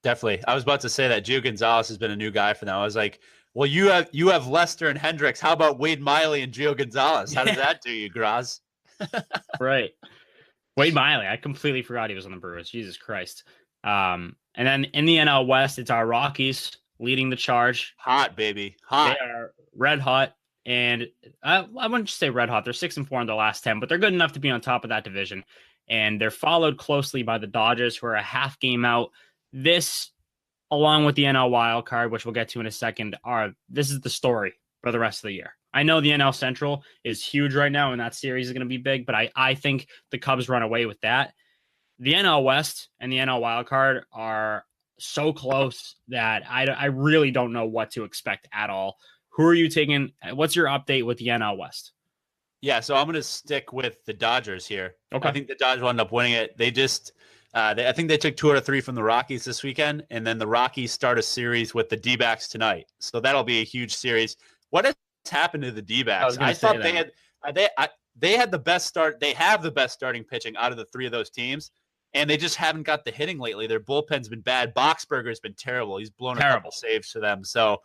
Definitely. I was about to say that Gio Gonzalez has been a new guy for them. I was like, well, you have Lester and Hendricks. How about Wade Miley and Gio Gonzalez? How does that do you, Graz? Right. Wade Miley. I completely forgot he was on the Brewers. Jesus Christ. And then in the NL West, it's our Rockies leading the charge. Hot, baby. Hot. They are red hot. And I wouldn't just say red hot. They're 6-4 in their last 10, but they're good enough to be on top of that division. And they're followed closely by the Dodgers, who are a half game out. This, along with the NL wild card, which we'll get to in a second, this is the story for the rest of the year. I know the NL Central is huge right now, and that series is going to be big, but I think the Cubs run away with that. The NL West and the NL wild card are so close that I really don't know what to expect at all. Who are you taking? What's your update with the NL West? Yeah, so I'm going to stick with the Dodgers here. Okay. I think the Dodgers will end up winning it. They just, I think they took 2 out of 3 from the Rockies this weekend, and then the Rockies start a series with the D-backs tonight. So that'll be a huge series. What has happened to the D-backs? I thought they had the best start. They have the best starting pitching out of the 3 of those teams, and they just haven't got the hitting lately. Their bullpen's been bad. Boxberger's been terrible. He's blown a couple saves for them. So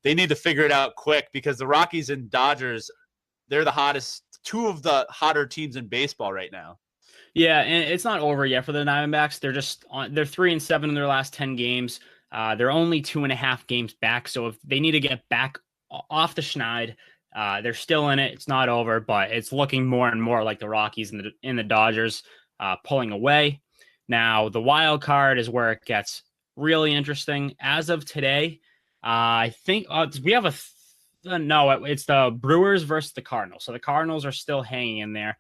they need to figure it out quick, because the Rockies and Dodgers, they're the hottest, 2 of the hotter teams in baseball right now. Yeah, and it's not over yet for the Diamondbacks. They're just they're 3-7 in their last 10 games. They're only 2.5 games back. So if they need to get back off the schneid, they're still in it. It's not over, but it's looking more and more like the Rockies and the Dodgers pulling away. Now, the wild card is where it gets really interesting. As of today, I think we have it's the Brewers versus the Cardinals. So the Cardinals are still hanging in there.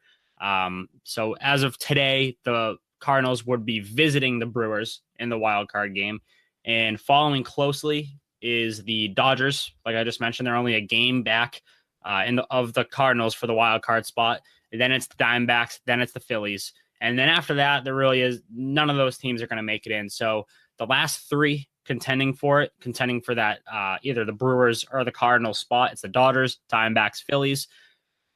So as of today, the Cardinals would be visiting the Brewers in the wild card game, and following closely is the Dodgers. Like I just mentioned, they're only a game back of the Cardinals for the wild card spot. And then it's the Diamondbacks, then it's the Phillies. And then after that, there really is none of those teams are going to make it in. So the last 3 contending for that, either the Brewers or the Cardinals spot, it's the Dodgers, Diamondbacks, Phillies.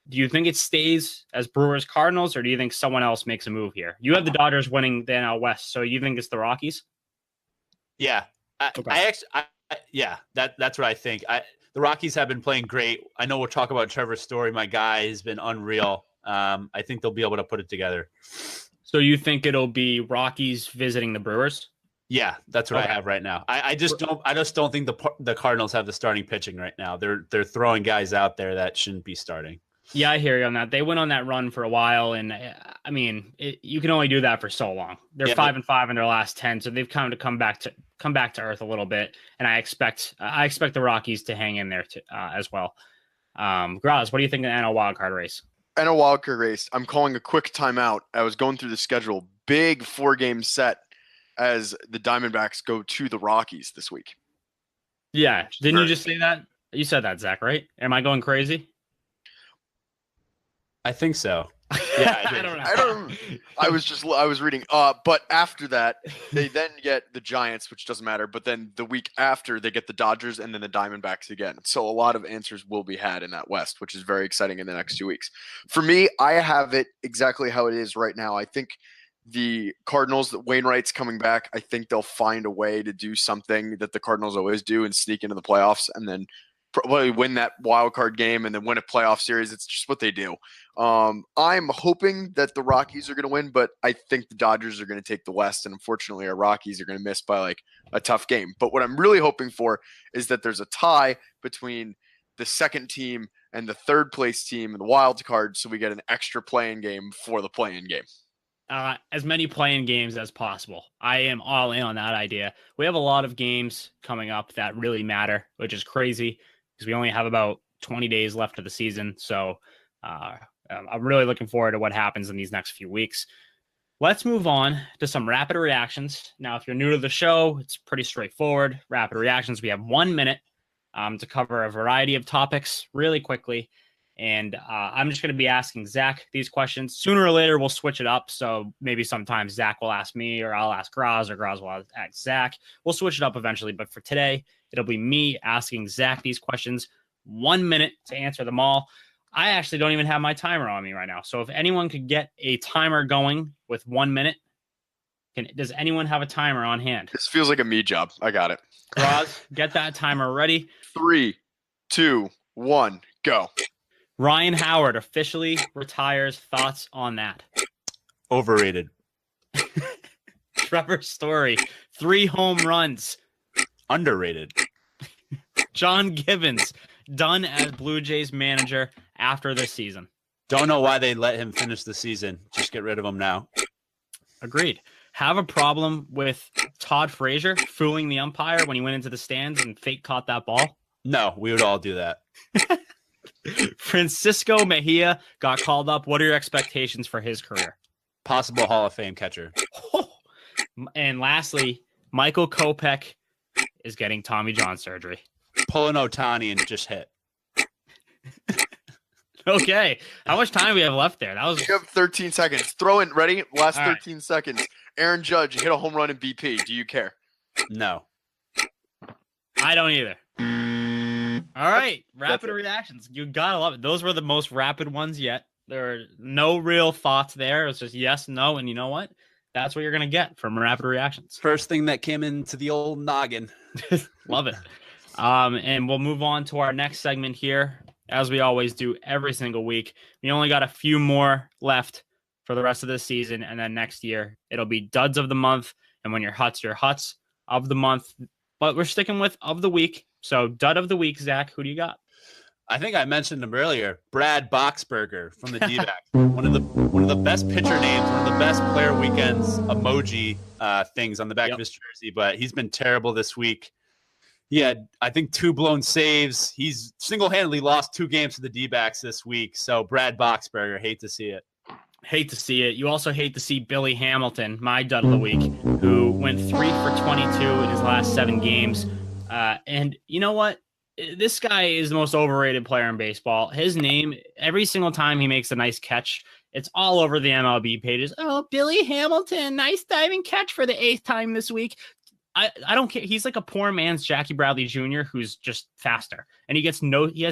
Do you think it stays as Brewers Cardinals, or do you think someone else makes a move here? You have the Dodgers winning the NL West, so you think it's the Rockies? Yeah, that's what I think. The Rockies have been playing great. I know we'll talk about Trevor Story. My guy has been unreal. I think they'll be able to put it together. So you think it'll be Rockies visiting the Brewers? Yeah, that's what I have right now. I just don't think the Cardinals have the starting pitching right now. They're throwing guys out there that shouldn't be starting. Yeah, I hear you on that. They went on that run for a while, and I mean, you can only do that for so long. They're 5-5 in their last 10, so they've kind of come back to earth a little bit. And I expect the Rockies to hang in there as well. Graz, what do you think of the NL wildcard race? NL wildcard race. I'm calling a quick timeout. I was going through the schedule. Big 4-game set as the Diamondbacks go to the Rockies this week. Yeah, didn't you just say that? You said that, Zach, right? Am I going crazy? I think so. Yeah, I don't know. I was reading. But after that, they then get the Giants, which doesn't matter. But then the week after, they get the Dodgers and then the Diamondbacks again. So a lot of answers will be had in that West, which is very exciting in the next 2 weeks. For me, I have it exactly how it is right now. I think the Cardinals, Wainwright's coming back. I think they'll find a way to do something that the Cardinals always do and sneak into the playoffs, and then probably win that wild card game and then win a playoff series. It's just what they do. I'm hoping that the Rockies are going to win, but I think the Dodgers are going to take the West, and unfortunately our Rockies are going to miss by like a tough game. But what I'm really hoping for is that there's a tie between the second team and the third place team in the wild card, so we get an extra play-in game for the play-in game. As many play-in games as possible. I am all in on that idea. We have a lot of games coming up that really matter, which is crazy because we only have about 20 days left of the season. So I'm really looking forward to what happens in these next few weeks. Let's move on to some rapid reactions. Now, if you're new to the show, it's pretty straightforward. Rapid reactions. We have 1 minute to cover a variety of topics really quickly. And I'm just going to be asking Zach these questions. Sooner or later, we'll switch it up. So maybe sometimes Zach will ask me, or I'll ask Graz, or Graz will ask Zach. We'll switch it up eventually. But for today, it'll be me asking Zach these questions. 1 minute to answer them all. I actually don't even have my timer on me right now. So if anyone could get a timer going with 1 minute, does anyone have a timer on hand? This feels like a me job. I got it. Graz, get that timer ready. 3, 2, 1, go. Ryan Howard officially retires. Thoughts on that? Overrated. Trevor Story, 3 home runs. Underrated. John Gibbons, done as Blue Jays manager after this season. Don't know why they let him finish the season. Just get rid of him now. Agreed. Have a problem with Todd Frazier fooling the umpire when he went into the stands and fake caught that ball? No, we would all do that. Francisco Mejia got called up. What are your expectations for his career? Possible Hall of Fame catcher. And lastly, Michael Kopech is getting Tommy John surgery. Pull an Ohtani and just hit. Okay. How much time do we have left there? You have 13 seconds. Throw in. Ready? Last All 13 right. seconds. Aaron Judge hit a home run in BP. Do you care? No. I don't either. All right. Rapid reactions. You gotta love it. Those were the most rapid ones yet. There are no real thoughts there. It's just yes, no, and you know what? That's what you're gonna get from rapid reactions. First thing that came into the old noggin. Love it. And we'll move on to our next segment here, as we always do every single week. We only got a few more left for the rest of this season, and then next year it'll be duds of the month, and when your huts of the month. But we're sticking with of the week. So dud of the week, Zach, who do you got? I think I mentioned him earlier. Brad Boxberger from the D-backs. one of the best pitcher names, one of the best player weekends emoji things on the back of his jersey, but he's been terrible this week. He had, I think, 2 blown saves. He's single-handedly lost 2 games to the D-backs this week. So Brad Boxberger, hate to see it. Hate to see it. You also hate to see Billy Hamilton, my dud of the week, who went 3 for 22 in his last 7 games. And you know what? This guy is the most overrated player in baseball. His name, every single time he makes a nice catch, it's all over the MLB pages. Oh, Billy Hamilton, nice diving catch for the 8th time this week. I don't care. He's like a poor man's Jackie Bradley Jr. who's just faster, and he has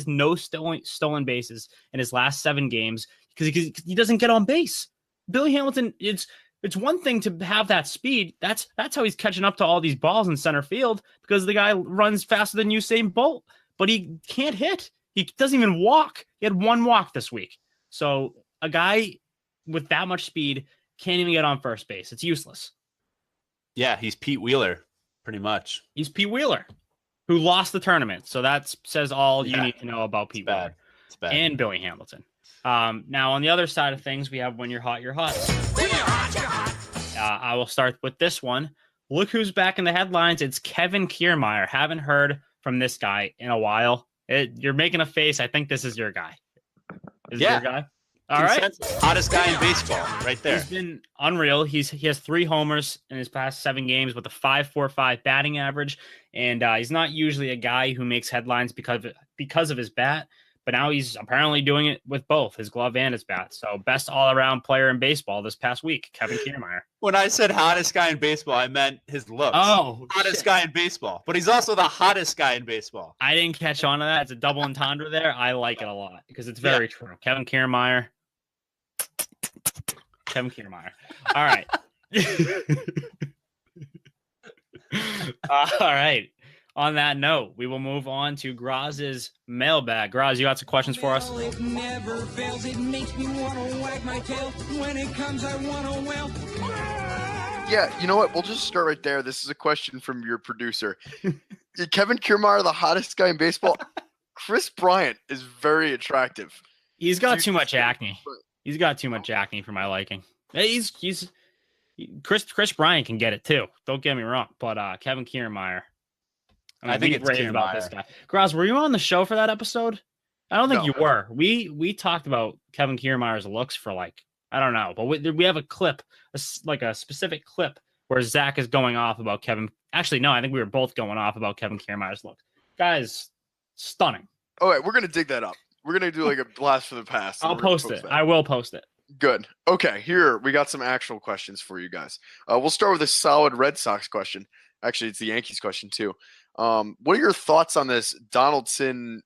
no stolen bases in his last 7 games because he doesn't get on base. Billy Hamilton, it's one thing to have that speed. That's how he's catching up to all these balls in center field because the guy runs faster than Usain Bolt, but he can't hit. He doesn't even walk. He had 1 walk this week. So a guy with that much speed can't even get on first base. It's useless. Yeah, he's Pete Wheeler, pretty much. He's Pete Wheeler, who lost the tournament. So that says all you need to know about Pete Wheeler. It's bad. And Billy Hamilton. Now, on the other side of things, we have When You're Hot, You're Hot. I will start with this one. Look who's back in the headlines. It's Kevin Kiermaier. Haven't heard from this guy in a while. You're making a face. I think this is your guy. Is it your guy? All right. Hottest guy in baseball right there. He's been unreal. He has 3 homers in his past 7 games with a 5.45 batting average. And he's not usually a guy who makes headlines because of his bat. But now he's apparently doing it with both his glove and his bat. So best all-around player in baseball this past week, Kevin Kiermaier. When I said hottest guy in baseball, I meant his looks. Oh, hottest guy in baseball. But he's also the hottest guy in baseball. I didn't catch on to that. It's a double entendre there. I like it a lot because it's very true. Kevin Kiermaier. Kevin Kiermaier. All right. All right. On that note, we will move on to Graz's mailbag. Graz, you got some questions for us? It never fails. It makes me want to wag my tail. When it comes, I want to wail. Yeah, you know what? We'll just start right there. This is a question from your producer. Kevin Kiermaier, the hottest guy in baseball. Chris Bryant is very attractive. He's got too much acne. He's got too much acne for my liking. Chris Bryant can get it too. Don't get me wrong. But Kevin Kiermaier. I think it's Kiermaier. About this guy. Graz, were you on the show for that episode? I don't think you were. We talked about Kevin Kiermaier's looks for I don't know, but we have a clip, a specific clip where Zach is going off about Kevin. Actually, no, I think we were both going off about Kevin Kiermaier's looks. Guys, stunning. All right, we're gonna dig that up. We're gonna do a blast for the past. I'll post it. I will post it. Good. Okay, here we got some actual questions for you guys. We'll start with a solid Red Sox question. Actually, it's the Yankees question too. What are your thoughts on this Donaldson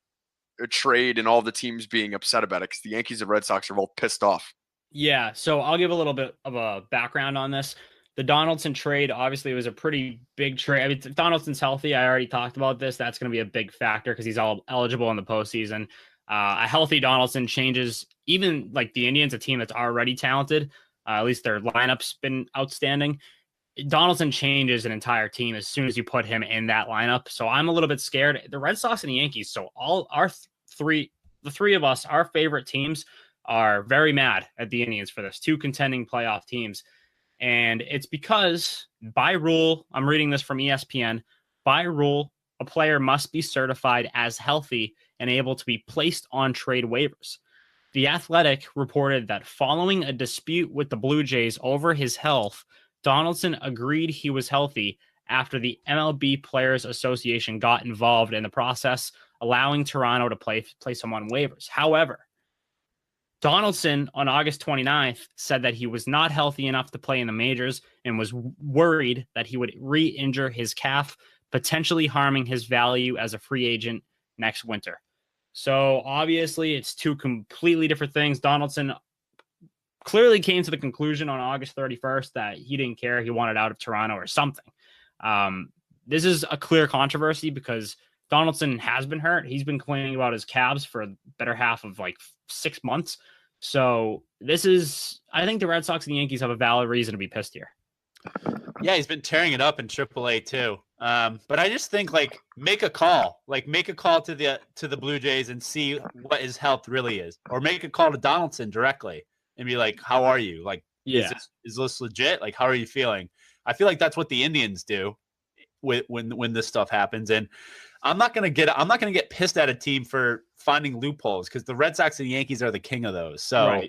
trade and all the teams being upset about it? Because the Yankees and Red Sox are both pissed off. Yeah, so I'll give a little bit of a background on this. The Donaldson trade obviously was a pretty big trade. I mean, if Donaldson's healthy. I already talked about this. That's going to be a big factor because he's all eligible in the postseason. A healthy Donaldson changes even like the Indians, a team that's already talented. At least their lineup's been outstanding. Donaldson changes an entire team as soon as you put him in that lineup. So I'm a little bit scared. The Red Sox and the Yankees. So all our the three of us, our favorite teams are very mad at the Indians for this. Two contending playoff teams. And it's because by rule, I'm reading this from ESPN, by rule, a player must be certified as healthy and able to be placed on trade waivers. The Athletic reported that following a dispute with the Blue Jays over his health, Donaldson agreed he was healthy after the MLB Players Association got involved in the process, allowing Toronto to place him on waivers. However, Donaldson on August 29th said that he was not healthy enough to play in the majors and was worried that he would re-injure his calf, potentially harming his value as a free agent next winter. So obviously it's two completely different things. Donaldson clearly came to the conclusion on August 31st that he didn't care. He wanted out of Toronto or something. This is a clear controversy because Donaldson has been hurt. He's been complaining about his calves for a better half of like 6 months. So this is, I think the Red Sox and the Yankees have a valid reason to be pissed here. Yeah, he's been tearing it up in AAA too. But I just think like make a call to the Blue Jays and see what his health really is, or make a call to Donaldson directly and be like, "How are you? Like, is this legit? Like, how are you feeling?" I feel like that's what the Indians do when this stuff happens. And I'm not gonna get pissed at a team for finding loopholes because the Red Sox and the Yankees are the king of those. So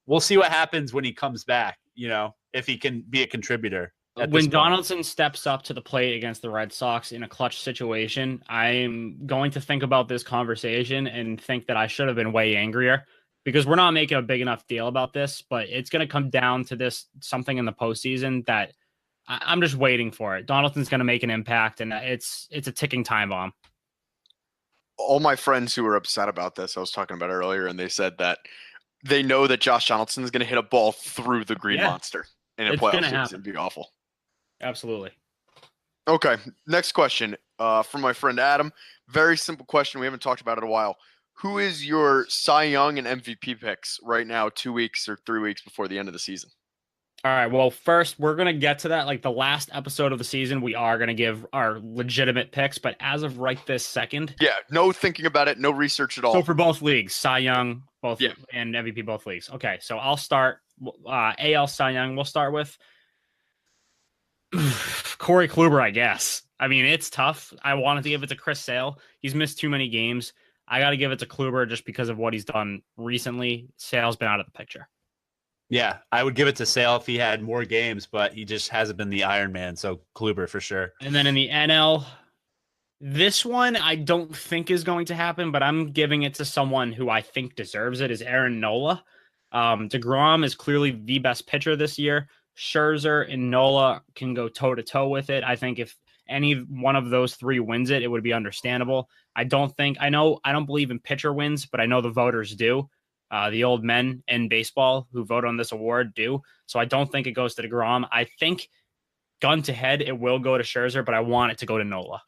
we'll see what happens when he comes back. You know, if he can be a contributor. When Donaldson steps up to the plate against the Red Sox in a clutch situation, I'm going to think about this conversation and think that I should have been way angrier because we're not making a big enough deal about this, but it's going to come down to this something in the postseason that I'm just waiting for it. Donaldson's going to make an impact, and it's a ticking time bomb. All my friends who were upset about this, I was talking about earlier, and they said that they know that Josh Donaldson is going to hit a ball through the green monster in a playoff series. It'd be awful. Absolutely. Okay, next question from my friend Adam. Very simple question. We haven't talked about it in a while. Who is your Cy Young and MVP picks right now, 2 weeks or 3 weeks before the end of the season? All right, well, first, we're going to get to that. Like the last episode of the season, we are going to give our legitimate picks, but as of right this second. Yeah, no thinking about it, no research at all. So for both leagues, Cy Young, and MVP, both leagues. Okay, so I'll start. AL Cy Young, we'll start with Corey Kluber, I guess. I mean, it's tough. I wanted to give it to Chris Sale. He's missed too many games. I got to give it to Kluber just because of what he's done recently. Sale's been out of the picture. Yeah, I would give it to Sale if he had more games, but he just hasn't been the Iron Man, so Kluber for sure. And then in the NL, this one I don't think is going to happen, but I'm giving it to someone who I think deserves it, is Aaron Nola. DeGrom is clearly the best pitcher this year. Scherzer and Nola can go toe-to-toe with it. I think if any one of those three wins it, it would be understandable. I don't believe in pitcher wins, but I know the voters do. The old men in baseball who vote on this award do. So I don't think it goes to DeGrom. I think gun to head, it will go to Scherzer, but I want it to go to Nola.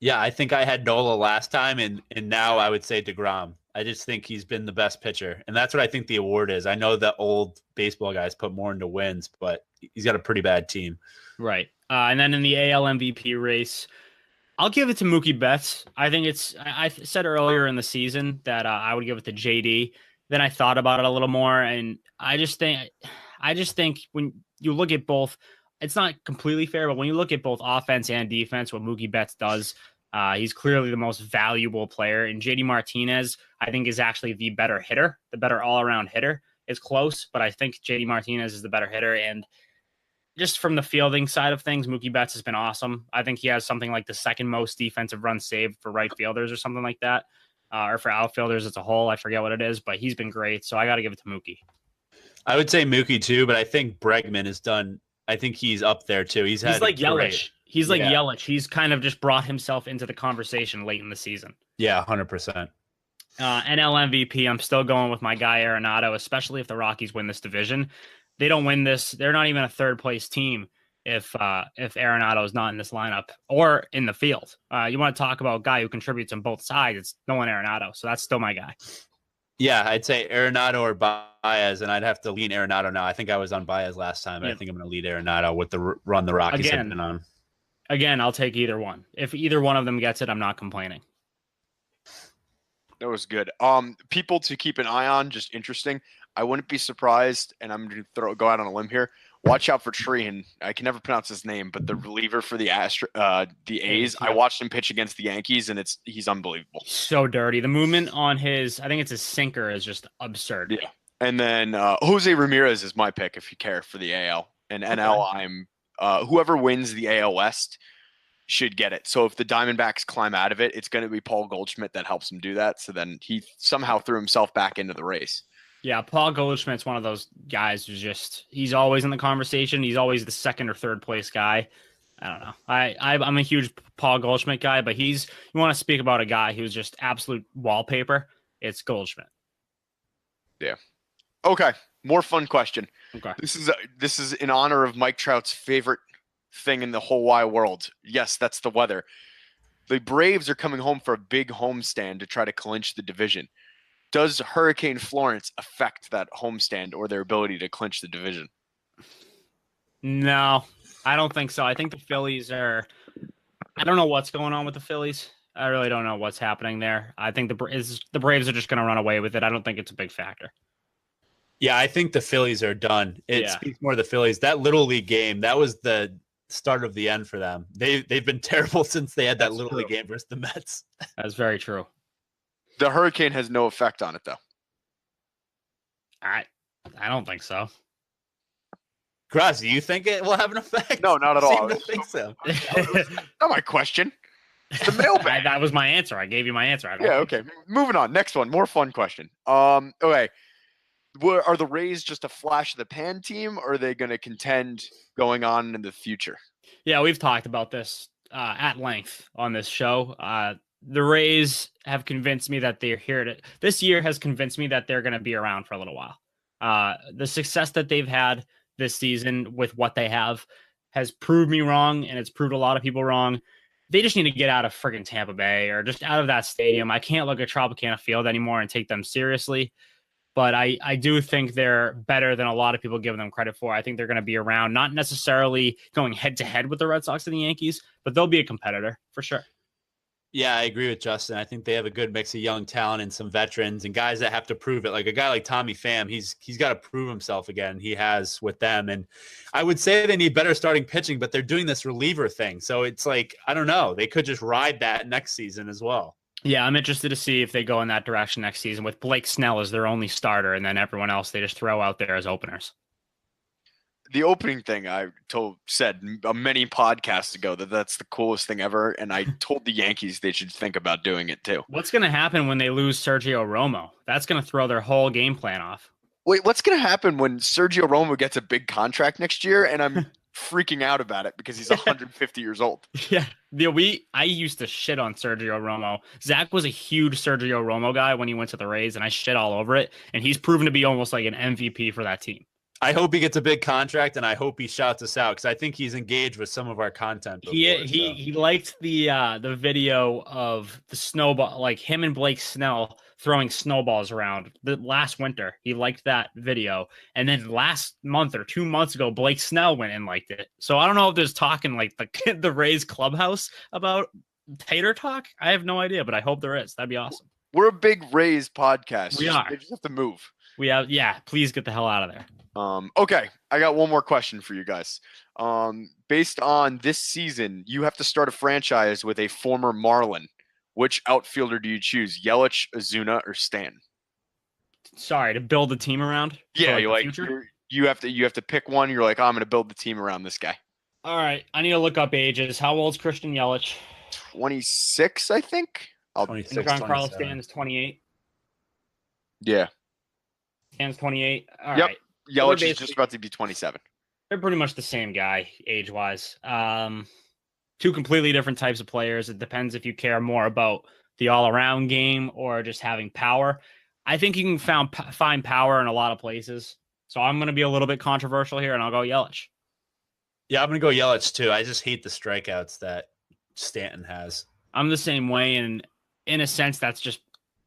Yeah, I think I had Nola last time, and now I would say DeGrom. I just think he's been the best pitcher, and that's what I think the award is. I know the old baseball guys put more into wins, but he's got a pretty bad team. Right. And then in the AL MVP race, I'll give it to Mookie Betts. I think I said earlier in the season that I would give it to JD. Then I thought about it a little more, and I just think when you look at both, it's not completely fair, but when you look at both offense and defense, what Mookie Betts does, he's clearly the most valuable player. And JD Martinez, I think, is actually the better hitter, the better all-around hitter. It's close, but I think JD Martinez is the better hitter. And just from the fielding side of things, Mookie Betts has been awesome. I think he has something like the second most defensive runs saved for right fielders or something like that. Or for outfielders as a whole. I forget what it is, but he's been great. So I got to give it to Mookie. I would say Mookie too, but I think Bregman has done. I think he's up there too. He's like Yelich. He's like Yelich. He's kind of just brought himself into the conversation late in the season. Yeah, 100%. NL MVP, I'm still going with my guy Arenado, especially if the Rockies win this division. They don't win this. They're not even a third place team if Arenado is not in this lineup or in the field. You want to talk about a guy who contributes on both sides? It's Nolan Arenado, so that's still my guy. Yeah, I'd say Arenado or Baez, and I'd have to lean Arenado now. I think I was on Baez last time, but I think I'm going to lead Arenado with the run the Rockies have been on. Again, I'll take either one. If either one of them gets it, I'm not complaining. That was good. People to keep an eye on, just interesting. I wouldn't be surprised, and I'm going to go out on a limb here. Watch out for Trehan. I can never pronounce his name, but the reliever for the A's. I watched him pitch against the Yankees, and he's unbelievable. So dirty. The movement on his, I think it's his sinker, is just absurd. Yeah. And then Jose Ramirez is my pick if you care for the AL. And NL, I'm whoever wins the AL West should get it. So if the Diamondbacks climb out of it, it's going to be Paul Goldschmidt that helps him do that. So then he somehow threw himself back into the race. Yeah, Paul Goldschmidt's one of those guys who's he's always in the conversation. He's always the second or third place guy. I don't know. I'm a huge Paul Goldschmidt guy, but you want to speak about a guy who's just absolute wallpaper, it's Goldschmidt. Yeah. Okay. More fun question. Okay. This is in honor of Mike Trout's favorite thing in the whole wide world. Yes, that's the weather. The Braves are coming home for a big homestand to try to clinch the division. Does Hurricane Florence affect that homestand or their ability to clinch the division? No, I don't think so. I think the Phillies I don't know what's going on with the Phillies. I really don't know what's happening there. I think the Braves are just going to run away with it. I don't think it's a big factor. Yeah, I think the Phillies are done. It speaks more of the Phillies. That Little League game, that was the start of the end for them. They've been terrible since they had that Little League game versus the Mets. That's very true. The Hurricane has no effect on it, though. I don't think so. Gross, do you think it will have an effect? No, not at all. I don't think so. Not my question. It's the mailbag. That was my answer. I gave you my answer. Okay. Moving on. Next one. More fun question. Okay. Are the Rays just a flash of the pan team, or are they going to contend going on in the future? Yeah, we've talked about this at length on this show. The Rays have convinced me that they're here this year has convinced me that they're going to be around for a little while. The success that they've had this season with what they have has proved me wrong, and it's proved a lot of people wrong. They just need to get out of friggin' Tampa Bay or just out of that stadium. I can't look at Tropicana Field anymore and take them seriously. But I do think they're better than a lot of people give them credit for. I think they're going to be around, not necessarily going head-to-head with the Red Sox and the Yankees, but they'll be a competitor for sure. Yeah, I agree with Justin. I think they have a good mix of young talent and some veterans and guys that have to prove it. Like a guy like Tommy Pham, he's got to prove himself again. He has with them. And I would say they need better starting pitching, but they're doing this reliever thing. So it's like, I don't know. They could just ride that next season as well. Yeah, I'm interested to see if they go in that direction next season with Blake Snell as their only starter and then everyone else they just throw out there as openers. The opening thing I said many podcasts ago that's the coolest thing ever, and I told the Yankees they should think about doing it too. What's going to happen when they lose Sergio Romo? That's going to throw their whole game plan off. Wait, what's going to happen when Sergio Romo gets a big contract next year and I'm freaking out about it because he's 150 years old? Yeah, I used to shit on Sergio Romo. Zach was a huge Sergio Romo guy when he went to the Rays, and I shit all over it, and he's proven to be almost like an MVP for that team. I hope he gets a big contract, and I hope he shouts us out because I think he's engaged with some of our content. He liked the video of the snowball, like him and Blake Snell throwing snowballs around the last winter. He liked that video, and then last month or 2 months ago, Blake Snell went and liked it. So I don't know if there's talking like the Rays clubhouse about Tater talk. I have no idea, but I hope there is. That'd be awesome. We're a big Rays podcast. We are. They just have to move. Please get the hell out of there. Okay, I got one more question for you guys. Based on this season, you have to start a franchise with a former Marlin. Which outfielder do you choose? Yelich, Ozuna, or Stan? Sorry, to build a team around? Yeah, you have to pick one. You're like, I'm going to build the team around this guy. All right, I need to look up ages. How old's Christian Yelich? 26, I think. 26. Carlos Stan's 28. Yeah. Stan's 28. All yep. right. Yelich is just about to be 27. They're pretty much the same guy age-wise. Two completely different types of players. It depends if you care more about the all-around game or just having power. I think you can find power in a lot of places. So I'm going to be a little bit controversial here, and I'll go Yelich. Yeah, I'm going to go Yelich too. I just hate the strikeouts that Stanton has. I'm the same way, and in a sense, that's just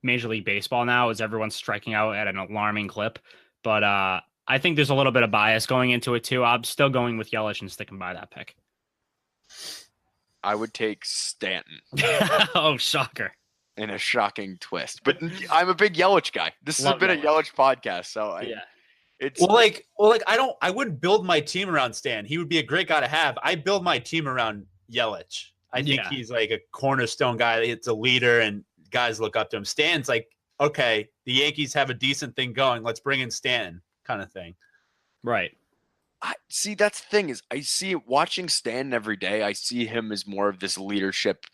Major League Baseball now, is everyone's striking out at an alarming clip. But I think there's a little bit of bias going into it too. I'm still going with Yelich and sticking by that pick. I would take Stanton. Oh, shocker. In a shocking twist. But I'm a big Yelich guy. This has been a Yelich podcast, so it's I wouldn't build my team around Stan. He would be a great guy to have. I build my team around Yelich. I think he's like a cornerstone guy. It's a leader and guys look up to him. Stan's like, okay, the Yankees have a decent thing going. Let's bring in Stan kind of thing. Right. See, that's the thing is I see watching Stan every day. I see him as more of this leadership,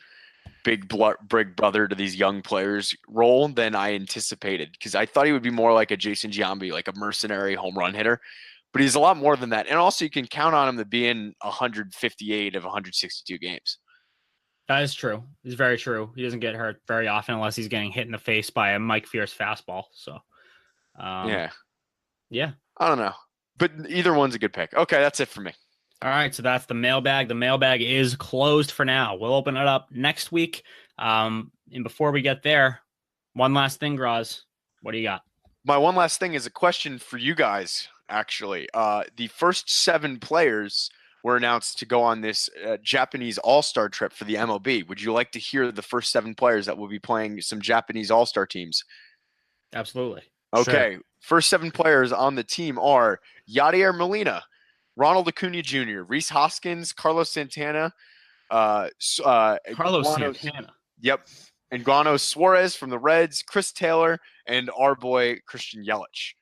big brother to these young players role than I anticipated, because I thought he would be more like a Jason Giambi, like a mercenary home run hitter, but he's a lot more than that. And also you can count on him to be in 158 of 162 games. That is true. It's very true. He doesn't get hurt very often unless he's getting hit in the face by a Mike Fierce fastball. So, yeah. I don't know, but either one's a good pick. Okay, that's it for me. All right, so that's the mailbag. The mailbag is closed for now. We'll open it up next week. And before we get there, one last thing, Graz. What do you got? My one last thing is a question for you guys, actually. The first 7 players were announced to go on this Japanese All-Star trip for the MLB. Would you like to hear the first 7 players that will be playing some Japanese All-Star teams? Absolutely. Okay. Sure. First 7 players on the team are Yadier Molina, Ronald Acuna Jr., Rhys Hoskins, Carlos Santana, Santana. Yep. Engano Suarez from the Reds, Chris Taylor, and our boy Christian Yelich.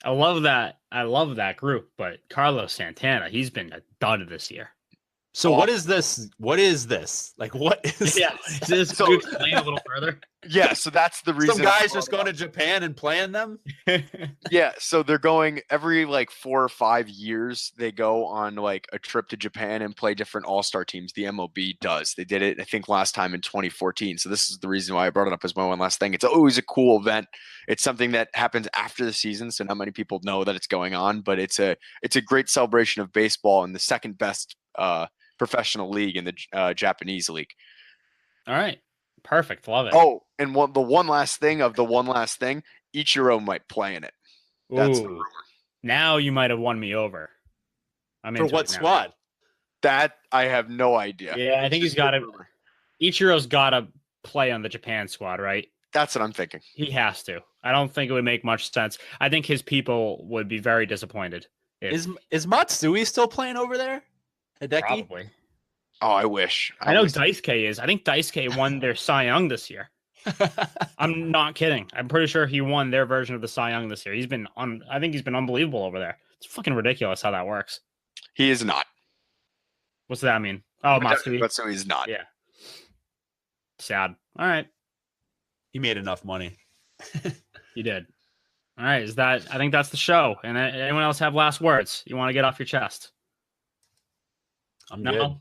I love that. I love that group, but Carlos Santana, he's been a dud this year. So what is this? What is this? Like, what is Is this so, could you explain a little further? Yeah, so that's the reason. Some guys just going to Japan and playing them? Yeah, so they're going every like 4 or 5 years. They go on like a trip to Japan and play different all-star teams. The MLB does. They did it, I think, last time in 2014. So this is the reason why I brought it up as my one last thing. It's always a cool event. It's something that happens after the season, so not many people know that it's going on, but it's a great celebration of baseball and the second best professional league in the Japanese league. All right. Perfect. Love it. Oh, and the one last thing, Ichiro might play in it. That's the rumor. Now you might have won me over. For what squad? That I have no idea. Yeah, I think he's got to. Ichiro's got to play on the Japan squad, right? That's what I'm thinking. He has to. I don't think it would make much sense. I think his people would be very disappointed. Is Matsui still playing over there? Hideki? Probably. Oh, I wish. I know Daisuke is. I think Daisuke won their Cy Young this year. I'm not kidding. I'm pretty sure he won their version of the Cy Young this year. I think he's been unbelievable over there. It's fucking ridiculous how that works. He is not. What's that mean? Oh, Matsui. Matsui is not. Yeah. Sad. All right. He made enough money. He did. All right. I think that's the show. And anyone else have last words you want to get off your chest? I'm good.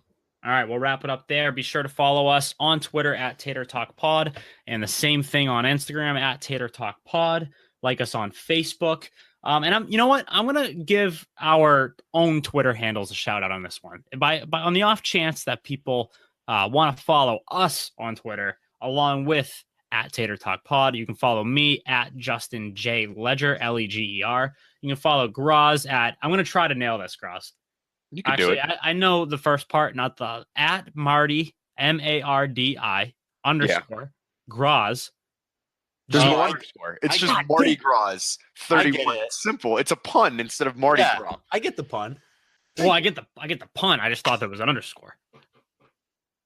All right, we'll wrap it up there. Be sure to follow us on Twitter at Tater Talk Pod, and the same thing on Instagram at Tater Talk Pod. Like us on Facebook. You know what? I'm gonna give our own Twitter handles a shout out on this one. By on the off chance that people want to follow us on Twitter along with at Tater Talk Pod, you can follow me at Justin J Ledger Leger. You can follow Graz at. I'm gonna try to nail this, Graz. You can do it. I know the first part, not the at Marty MARDI _ Graz. There's no underscore. It's just Marty Gras 31. It's simple. It's a pun instead of Mardi Gras. I get the pun. Well, I get the pun. I just thought there was an underscore.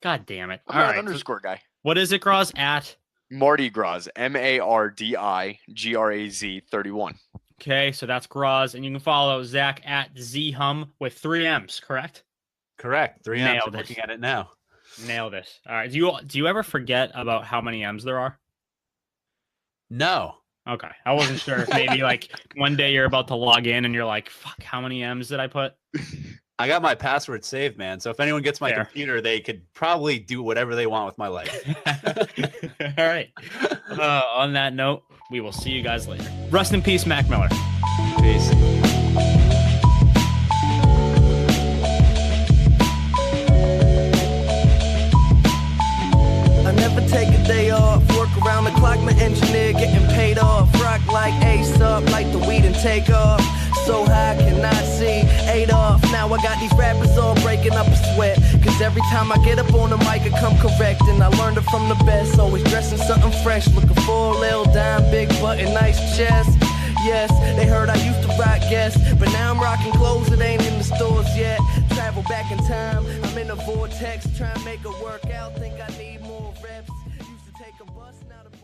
God damn it! I'm not an underscore guy. What is it, Graz? At Mardi Gras MARDI GRAZ 31. Okay, so that's Graz, and you can follow Zach at ZHum with 3 M's, correct? Correct. 3 M's. I'm looking at it now. Nail this. All right. Do you ever forget about how many M's there are? No. Okay. I wasn't sure if maybe like one day you're about to log in and you're like, fuck, how many M's did I put? I got my password saved, man. So if anyone gets my computer, they could probably do whatever they want with my life. All right. On that note, we will see you guys later. Rest in peace, Mac Miller. Peace. I never take a day off, work around the clock, my engineer getting paid off. Rock like Ace up, like the weed and take off. So high, cannot see Adolf. Now I got these rappers all breaking up a sweat. Cause every time I get up on the mic, I come correct. And I learned it from the best, always dressing something fresh. Looking for a little dime, big butt and nice chest. Yes, they heard I used to rock guests, but now I'm rocking clothes that ain't in the stores yet. Travel back in time, I'm in a vortex, trying to make it work out. Think I need more reps. Used to take a bus, now the